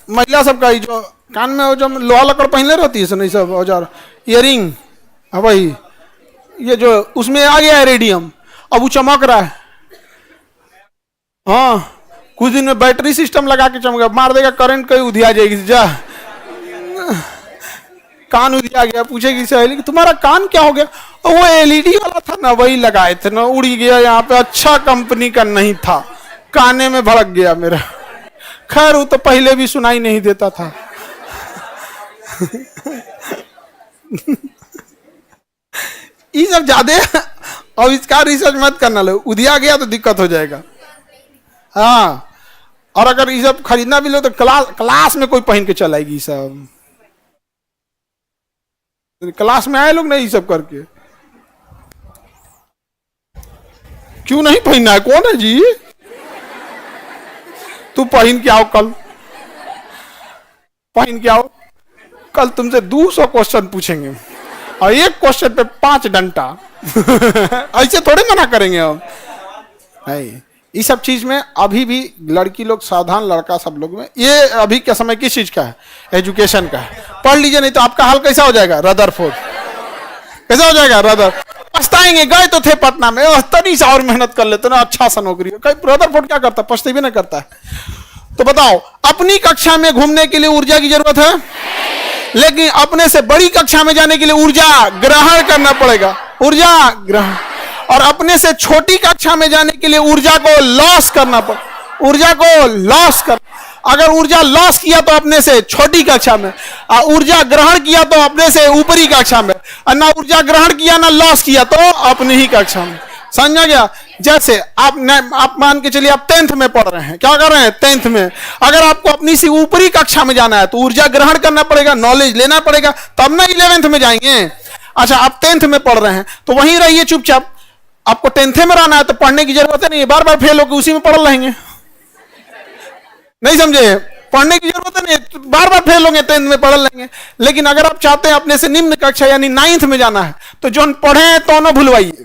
महिला सबका जो कान में वो जो लोहा लकड़ पहनले रहती है नहीं सब औजार, इयरिंग, वही ये जो उसमें आ गया है रेडियम, अब वो चमक रहा है। हाँ, कुछ दिन में बैटरी सिस्टम लगा के चमका, मार देगा करंट, कहीं उधिया जाएगी, जा कान उधिया गया, पूछेगी सहेली तुम्हारा कान क्या हो गया? वो एलईडी वाला था ना, वही लगाए थे ना, उड़ गया यहाँ पे, अच्छा कंपनी का नहीं था, काने में भड़क गया मेरा। खैर वो तो पहले भी सुनाई नहीं देता था। सब ज्यादा आविष्कार रिसर्च मत करना, लो उधिया गया तो दिक्कत हो जाएगा। हाँ, और अगर ये सब खरीदना भी लो तो क्लास में कोई पहन के चलाएगी सब, क्लास में आए लोग नहीं सब करके। क्यों नहीं पहनना है? कौन है जी? तू पहन के आओ, कल पहन के आओ, कल तुमसे 200 क्वेश्चन पूछेंगे और एक क्वेश्चन पे 5 डंडा। ऐसे थोड़े मना करेंगे हम। नहीं, इस सब चीज में अभी भी लड़की लोग सावधान, लड़का सब लोग में। ये अभी के समय किस चीज का है? एजुकेशन का है। पढ़ लीजिए, नहीं तो आपका हाल कैसा हो जाएगा? रदरफोर्ड कैसा हो जाएगा? रदर पछताएंगे, गए तो थे पटना में, तनी सा और मेहनत कर लेते ना, अच्छा सा नौकरी हो। रदरफोर्ड क्या करता? पछते भी नहीं करता है। तो बताओ, अपनी कक्षा में घूमने के लिए ऊर्जा की जरूरत है, लेकिन अपने से बड़ी कक्षा में जाने के लिए ऊर्जा ग्रहण करना पड़ेगा, ऊर्जा ग्रहण। और अपने से छोटी कक्षा में जाने के लिए ऊर्जा को लॉस करना पड़ेगा, ऊर्जा को लॉस कर। अगर ऊर्जा लॉस किया तो अपने से छोटी कक्षा में, और ऊर्जा ग्रहण किया तो अपने से ऊपरी कक्षा में, और ना ऊर्जा ग्रहण किया ना लॉस किया तो अपनी ही कक्षा में। समझा गया? जैसे आप मान के चलिए आप 10th में पढ़ रहे हैं, क्या कर रहे हैं? 10th में। अगर आपको अपनी सी ऊपरी कक्षा में जाना है तो ऊर्जा ग्रहण करना पड़ेगा, नॉलेज लेना पड़ेगा, तब ना 11th में जाएंगे। अच्छा, आप 10th में पढ़ रहे हैं तो वहीं रहिए चुपचाप। आपको 10th में रहना है तो पढ़ने की जरूरत नहीं है, बार बार फेल होकर उसी में पढ़ रहेंगे। नहीं समझे? पढ़ने की जरूरत नहीं, बार बार फेल होंगे, 10th में पढ़ लेंगे। लेकिन अगर आप चाहते हैं अपने से निम्न कक्षा यानी 9th में जाना है तो जो पढ़े हैं तो न भूलवाइए,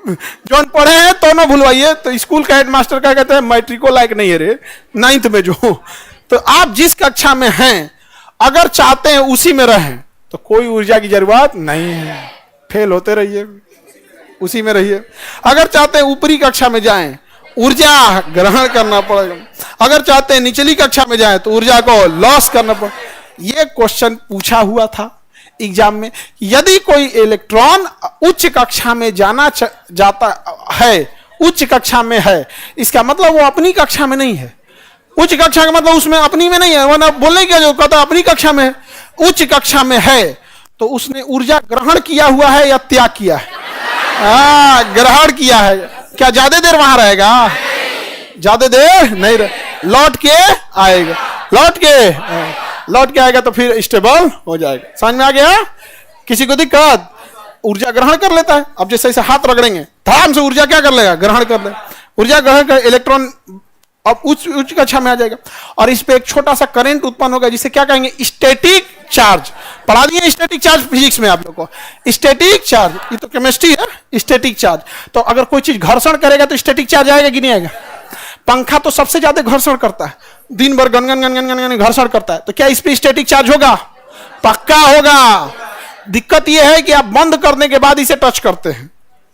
जो पढ़े हैं तो न भूलवाइए। तो स्कूल का हेडमास्टर क्या कहते हैं? मैट्रिको लायक नहीं है रे 9th में जो। तो आप जिस कक्षा में हैं अगर चाहते हैं उसी में रहें तो कोई ऊर्जा की जरूरत नहीं है, फेल होते रहिए, उसी में रहिए। अगर चाहते हैं ऊपरी कक्षा में जाएं, ऊर्जा ग्रहण करना पड़ेगा। अगर चाहते हैं निचली कक्षा में जाएं तो ऊर्जा को लॉस करना पड़ेगा। ये क्वेश्चन पूछा हुआ था एग्जाम में। यदि कोई इलेक्ट्रॉन उच्च कक्षा में जाता है, उच्च कक्षा में है, इसका मतलब वो अपनी कक्षा में नहीं है। उच्च कक्षा का मतलब उसमें अपनी में नहीं है, वरना बोलने क्या जो कहता अपनी कक्षा में है। उच्च कक्षा में है तो उसने ऊर्जा ग्रहण किया हुआ है या त्याग किया है? ग्रहण किया है। क्या ज्यादा देर वहां रहेगा? ज्यादा देर नहीं रहे, लौट के आएगा, लौट के आएगा तो फिर स्टेबल हो जाएगा। समझ में आ गया? किसी को दिक्कत? ऊर्जा ग्रहण कर लेता है। अब जैसे ऐसे हाथ रगड़ेंगे धड़ाम से ऊर्जा क्या कर लेगा? ग्रहण कर लेगा। ऊर्जा ग्रहण कर इलेक्ट्रॉन अब उच्च कक्षा में आ जाएगा और इस पे एक छोटा सा करंट उत्पन्न होगा जिसे क्या कहेंगे? Static charge. पढ़ा दिए स्टैटिक चार्ज फिजिक्स में आप लोग को। स्टैटिक चार्ज, ये तो केमिस्ट्री है। स्टैटिक चार्ज तो अगर कोई चीज घर्षण करेगा तो स्टैटिक चार्ज आएगा कि नहीं आएगा? पंखा तो सबसे ज्यादा घर्षण करता है, दिन भर gun gun gun gun gun घर्षण करता है, तो क्या इस पे स्टैटिक चार्ज होगा? पक्का होगा। दिक्कत यह है कि आप बंद करने के बाद इसे टच करते हैं,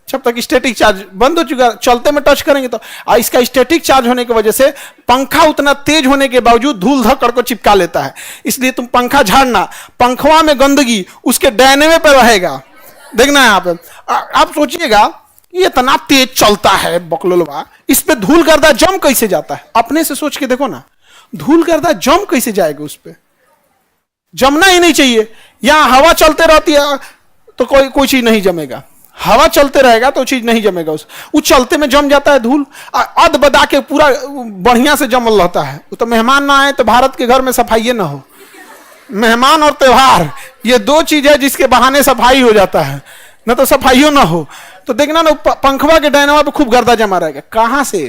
जब तक स्टैटिक चार्ज बंद हो चुका, चलते में टच करेंगे तो इसका स्टैटिक चार्ज होने की वजह से पंखा उतना तेज होने के बावजूद धूल धक्कड़ को चिपका लेता है। इसलिए तुम पंखा झाड़ना, पंखवा में गंदगी उसके डायनेमे पर रहेगा। देखना है आप सोचिएगा ये इतना तेज चलता है बकलोलवा, इस पे धूल गर्दा जम कैसे जाता है? अपने से सोच के देखो ना, धूल गर्दा जम कैसे जाएगा? उस पे जमना ही नहीं चाहिए। यहां हवा चलते रहती है तो कोई चीज नहीं जमेगा, हवा चलते रहेगा तो चीज नहीं जमेगा। उस चलते में जम जाता है धूल, अद बदा के पूरा बढ़िया से जमल रहता है। तो मेहमान ना आए तो भारत के घर में सफाई ना हो। मेहमान और त्योहार ये दो चीज है जिसके बहाने सफाई हो जाता है, ना तो सफाइयों ना हो। तो देखना ना पंखवा के डायनामा पे खूब गर्दा जमा रहेगा। कहां से?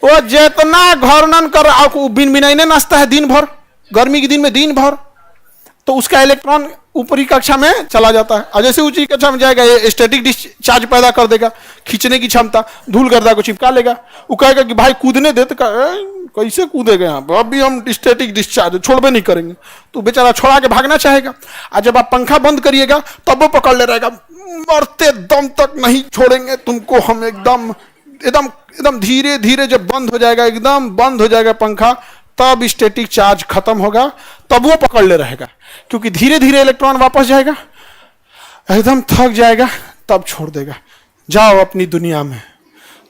वो जितना घर्षण कर बिन बिनाइने नाचता है दिन भर, गर्मी के दिन में दिन भर, तो उसका इलेक्ट्रॉन ऊपरी कक्षा में चला जाता है और जैसे ऊंची कक्षा में जाएगा ये स्टैटिक डिस्चार्ज पैदा कर देगा, खींचने की क्षमता, धूल गर्दा को चिपका लेगा। वो कहेगा कि भाई कूदने दे, तो कैसे कूदेगा यहाँ पर? अभी हम स्टैटिक डिस्चार्ज छोड़बे नहीं करेंगे। तो बेचारा छोड़ा के भागना चाहेगा और जब आप पंखा बंद करिएगा तब वो पकड़ ले रहेगा, मरते दम तक नहीं छोड़ेंगे तुमको हम। एकदम एकदम एकदम धीरे धीरे जब बंद हो जाएगा, एकदम बंद हो जाएगा पंखा, तब स्टैटिक चार्ज खत्म होगा, तब वो पकड़ ले रहेगा। क्योंकि धीरे धीरे इलेक्ट्रॉन वापस जाएगा, एकदम थक जाएगा, तब छोड़ देगा। जाओ अपनी दुनिया में।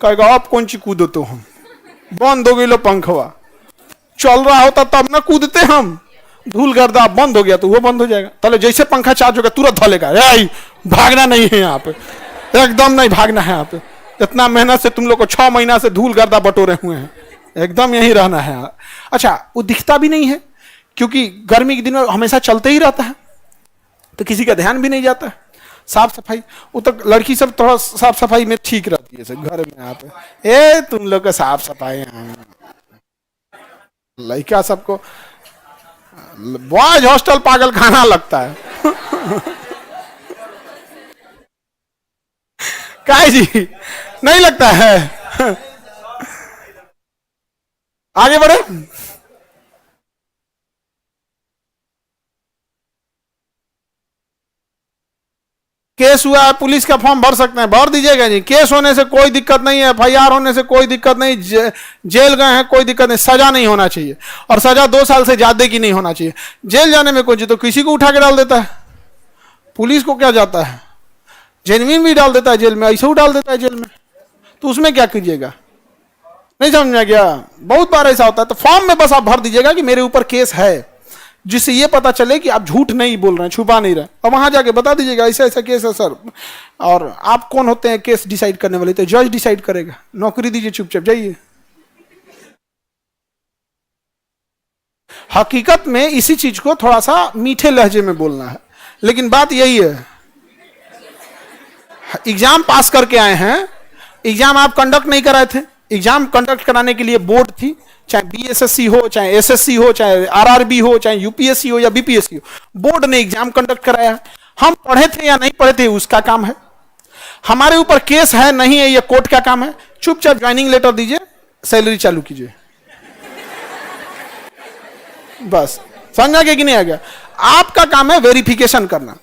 कहेगा आप कौन सी कूदो? तो हम बंद हो गई लो पंखवा, चल रहा होता तब ना कूदते हम। धूल गर्दा बंद हो गया तो वो बंद हो जाएगा। पहले जैसे पंखा चार्ज होगा तुरंत धलेगा, भागना नहीं है यहाँ पे, एकदम नहीं भागना है यहाँ पे। इतना मेहनत से तुम लोग को 6 महीना से धूल गर्दा बटोरे हुए हैं, एकदम यही रहना है। अच्छा, वो दिखता भी नहीं है क्योंकि गर्मी के दिन में हमेशा चलते ही रहता है, तो किसी का ध्यान भी नहीं जाता है। साफ सफाई, वो तो लड़की सब थोड़ा साफ सफाई में ठीक रहती है घर में। यहाँ पे ए तुम लोग का साफ सफाई, लड़का सबको बॉयज हॉस्टल पागल खाना लगता है। काय जी नहीं लगता है? आगे बढ़े। केस हुआ है, पुलिस का फॉर्म भर सकते हैं, भर दीजिएगा जी। केस होने से कोई दिक्कत नहीं है, एफआईआर होने से कोई दिक्कत नहीं, जेल गए हैं कोई दिक्कत नहीं, सजा नहीं होना चाहिए, और सजा 2 साल से ज्यादा की नहीं होना चाहिए। जेल जाने में कोई तो किसी को उठा के डाल देता है, पुलिस को क्या जाता है, जेनविन भी डाल देता है जेल में, ऐसा डाल देता है जेल में, तो उसमें क्या कीजिएगा? नहीं समझ में गया? बहुत बार ऐसा होता है। तो फॉर्म में बस आप भर दीजिएगा कि मेरे ऊपर केस है, जिससे ये पता चले कि आप झूठ नहीं बोल रहे हैं, छुपा नहीं रहे, और वहां जाके बता दीजिएगा ऐसा ऐसा केस है सर। और आप कौन होते हैं केस डिसाइड करने वाले? तो जज डिसाइड करेगा। नौकरी दीजिए, चुपचाप जाइए। हकीकत में इसी चीज को थोड़ा सा मीठे लहजे में बोलना है, लेकिन बात यही है। एग्जाम पास करके आए हैं, एग्जाम आप कंडक्ट नहीं कराए थे, एग्जाम कंडक्ट कराने के लिए बोर्ड थी, चाहे बीएसएससी हो, चाहे एसएससी हो, चाहे आरआरबी हो, चाहे यूपीएससी हो या बीपीएससी हो, बोर्ड ने एग्जाम कंडक्ट कराया। हम पढ़े थे या नहीं पढ़े थे उसका काम है, हमारे ऊपर केस है नहीं है ये कोर्ट का काम है। चुपचाप ज्वाइनिंग लेटर दीजिए, सैलरी चालू कीजिए, बस। समझा कि नहीं आ गया? आपका काम है वेरिफिकेशन करना,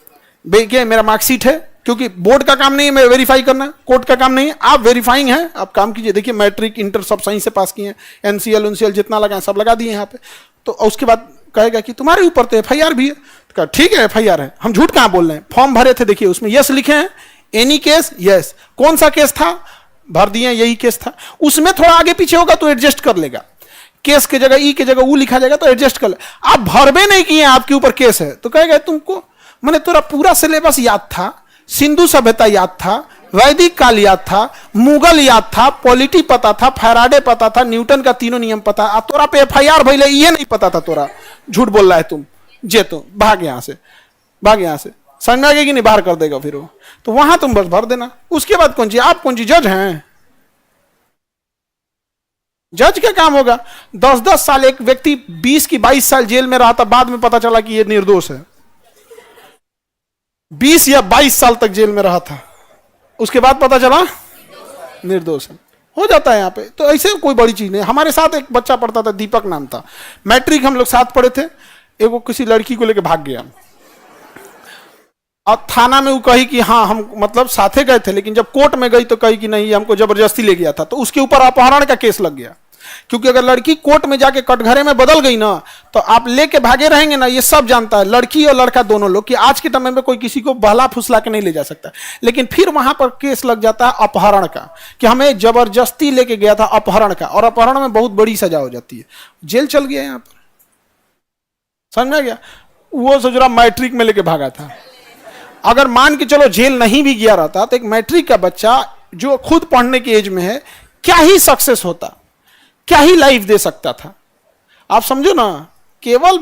देखिए मेरा मार्कशीट है, क्योंकि बोर्ड का काम नहीं है मैं वेरीफाई करना, कोर्ट का काम नहीं है। आप वेरीफाइंग है, आप काम कीजिए। देखिए मैट्रिक इंटर सब सही से पास किए हैं, एनसीएल उनसीएल जितना लगा सब लगा दिए यहाँ पे। तो उसके बाद कहेगा कि तुम्हारे ऊपर तो एफआईआर भी है, तो कहा ठीक है एफआईआर है, हम झूठ कहाँ बोल रहे हैं। फॉर्म भरे थे, देखिए उसमें यस लिखे हैं, एनी केस यस, कौन सा केस था भर दिए, यही केस था। उसमें थोड़ा आगे पीछे होगा तो एडजस्ट कर लेगा, केस के जगह ई के जगह ऊ लिखा जाएगा तो एडजस्ट कर ले। आप भरबे नहीं किए, आपके ऊपर केस है, तो कहेगा तुमको मैंने तोरा पूरा सिलेबस याद था, सिंधु सभ्यता याद था, वैदिक काल याद था, मुगल याद था, पॉलिटी पता था, फैराडे पता था, न्यूटन का तीनों नियम पता, आ तोरा पे एफआईआर भइले ये नहीं पता था, तोरा झूठ बोल रहा है तुम, जे तो भाग यहां से, भाग यहां से। समझ में आ गया कि नहीं? बाहर कर देगा फिर वो, तो वहां तुम बस भर देना। उसके बाद कौन सी, आप कौन सी जज हैं? जज का काम होगा। 10-10 साल एक व्यक्ति 20 की 22 साल जेल में रहा था, बाद में पता चला कि ये निर्दोष है। 20 या 22 साल तक जेल में रहा था, उसके बाद पता चला निर्दोष है, हो जाता है यहाँ पे। तो ऐसे कोई बड़ी चीज नहीं। हमारे साथ एक बच्चा पढ़ता था, दीपक नाम था, मैट्रिक हम लोग साथ पढ़े थे। एक वो किसी लड़की को लेकर भाग गया, और थाना में वो कही कि हाँ हम मतलब साथे गए थे, लेकिन जब कोर्ट में गई तो कही कि नहीं हमको जबरदस्ती ले गया था। तो उसके ऊपर अपहरण का केस लग गया, क्योंकि अगर लड़की कोर्ट में जाके कटघरे में बदल गई ना, तो आप लेके भागे रहेंगे ना। ये सब जानता है लड़की और लड़का दोनों लोग कि आज के समय में कोई किसी को बहला फुसला के नहीं ले जा सकता। लेकिन फिर वहां पर केस लग जाता है अपहरण का, कि हमें जबरदस्ती लेके गया था, अपहरण का, और अपहरण में बहुत बड़ी सजा हो जाती है, जेल चल गया यहाँ पर। समझ में आ गया? वो सोच रहा मैट्रिक में लेके भागा था। अगर मान के चलो जेल नहीं भी गया रहता, तो एक मैट्रिक का बच्चा जो खुद पढ़ने की एज में है, क्या ही सक्सेस होता, क्या ही लाइफ दे सकता था। आप समझो ना, केवल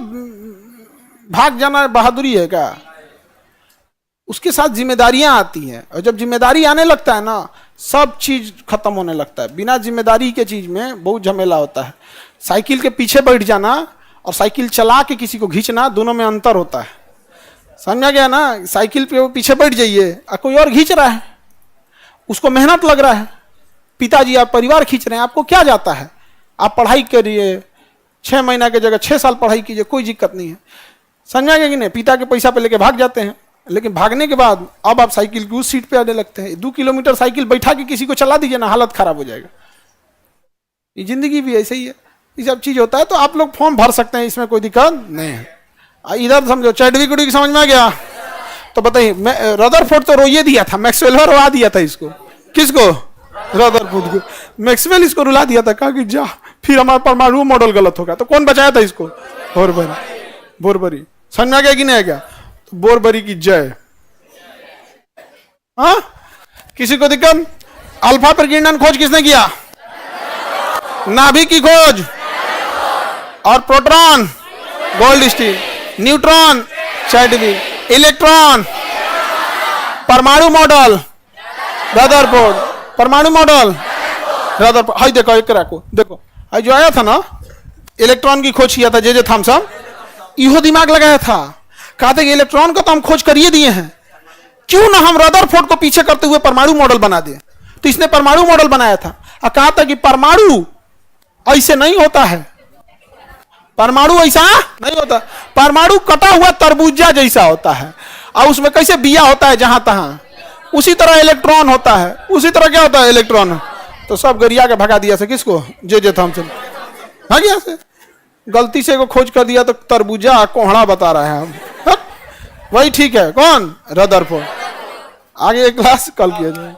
भाग जाना बहादुरी है क्या? उसके साथ जिम्मेदारियां आती हैं, और जब जिम्मेदारी आने लगता है ना, सब चीज खत्म होने लगता है। बिना जिम्मेदारी के चीज में बहुत झमेला होता है। साइकिल के पीछे बैठ जाना और साइकिल चला के किसी को खींचना, दोनों में अंतर होता है। समझा गया ना? साइकिल पे वो पीछे बैठ जाइए और कोई और खींच रहा है, उसको मेहनत लग रहा है, पिताजी आप परिवार खींच रहे हैं, आपको क्या जाता है? आप पढ़ाई करिए, 6 महीना की जगह 6 साल पढ़ाई कीजिए, कोई दिक्कत नहीं है। समझा गया कि नहीं? पिता के पैसा पे लेके भाग जाते हैं, लेकिन भागने के बाद अब आप साइकिल की उस सीट पे आने लगते हैं। 2 किलोमीटर साइकिल बैठा के किसी को चला दीजिए ना, हालत खराब हो जाएगा। ये जिंदगी भी ऐसे ही है, ये सब चीज होता है। तो आप लोग फॉर्म भर सकते हैं, इसमें कोई दिक्कत नहीं है। इधर समझो, चैडविक उडविक समझ में आ गया? तो बताइए, रदरफोर्ड तो रोइए दिया था, मैक्सवेल रुला दिया था इसको। किसको? रदरफोर्ड को। मैक्सवेल इसको रुला दिया था, कहा कि जा फिर हमारा परमाणु मॉडल गलत होगा। तो कौन बचाया था इसको? बोरबरी। समझ में आ गया कि नहीं आ गया? तो बोरबरी की जय। हाँ, किसी को दिक्कत? अल्फा प्रकीर्णन खोज किसने किया? नाभिक की खोज। और proton Goldstein, neutron Chadwick, electron परमाणु मॉडल रदरफोर्ड, परमाणु मॉडल रदरफोर्ड। हाय देखो एक रखो, देखो हाय जो आया था ना, इलेक्ट्रॉन की खोज किया था जे थॉमसन, इहो दिमाग लगाया था, कहा था कि इलेक्ट्रॉन को तो हम खोज करिए दिए हैं, क्यों ना हम रदरफोर्ड को पीछे करते हुए परमाणु मॉडल बना दें। तो इसने परमाणु मॉडल बनाया था और कहा था कि परमाणु ऐसे नहीं होता है, परमाणु ऐसा नहीं होता, परमाणु कटा हुआ तरबूजा जैसा होता है, और उसमें कैसे बिया होता है जहां तहां, उसी तरह इलेक्ट्रॉन होता है, उसी तरह क्या होता है इलेक्ट्रॉन। तो सब गरिया के भगा दिया से किसको? जे थॉमसन भाग गया से, गलती से को खोज कर दिया तो तरबूजा कोहड़ा बता रहा है हम। वही ठीक है, कौन? रदरफोर्ड। आगे एक क्लास कल किया जाए।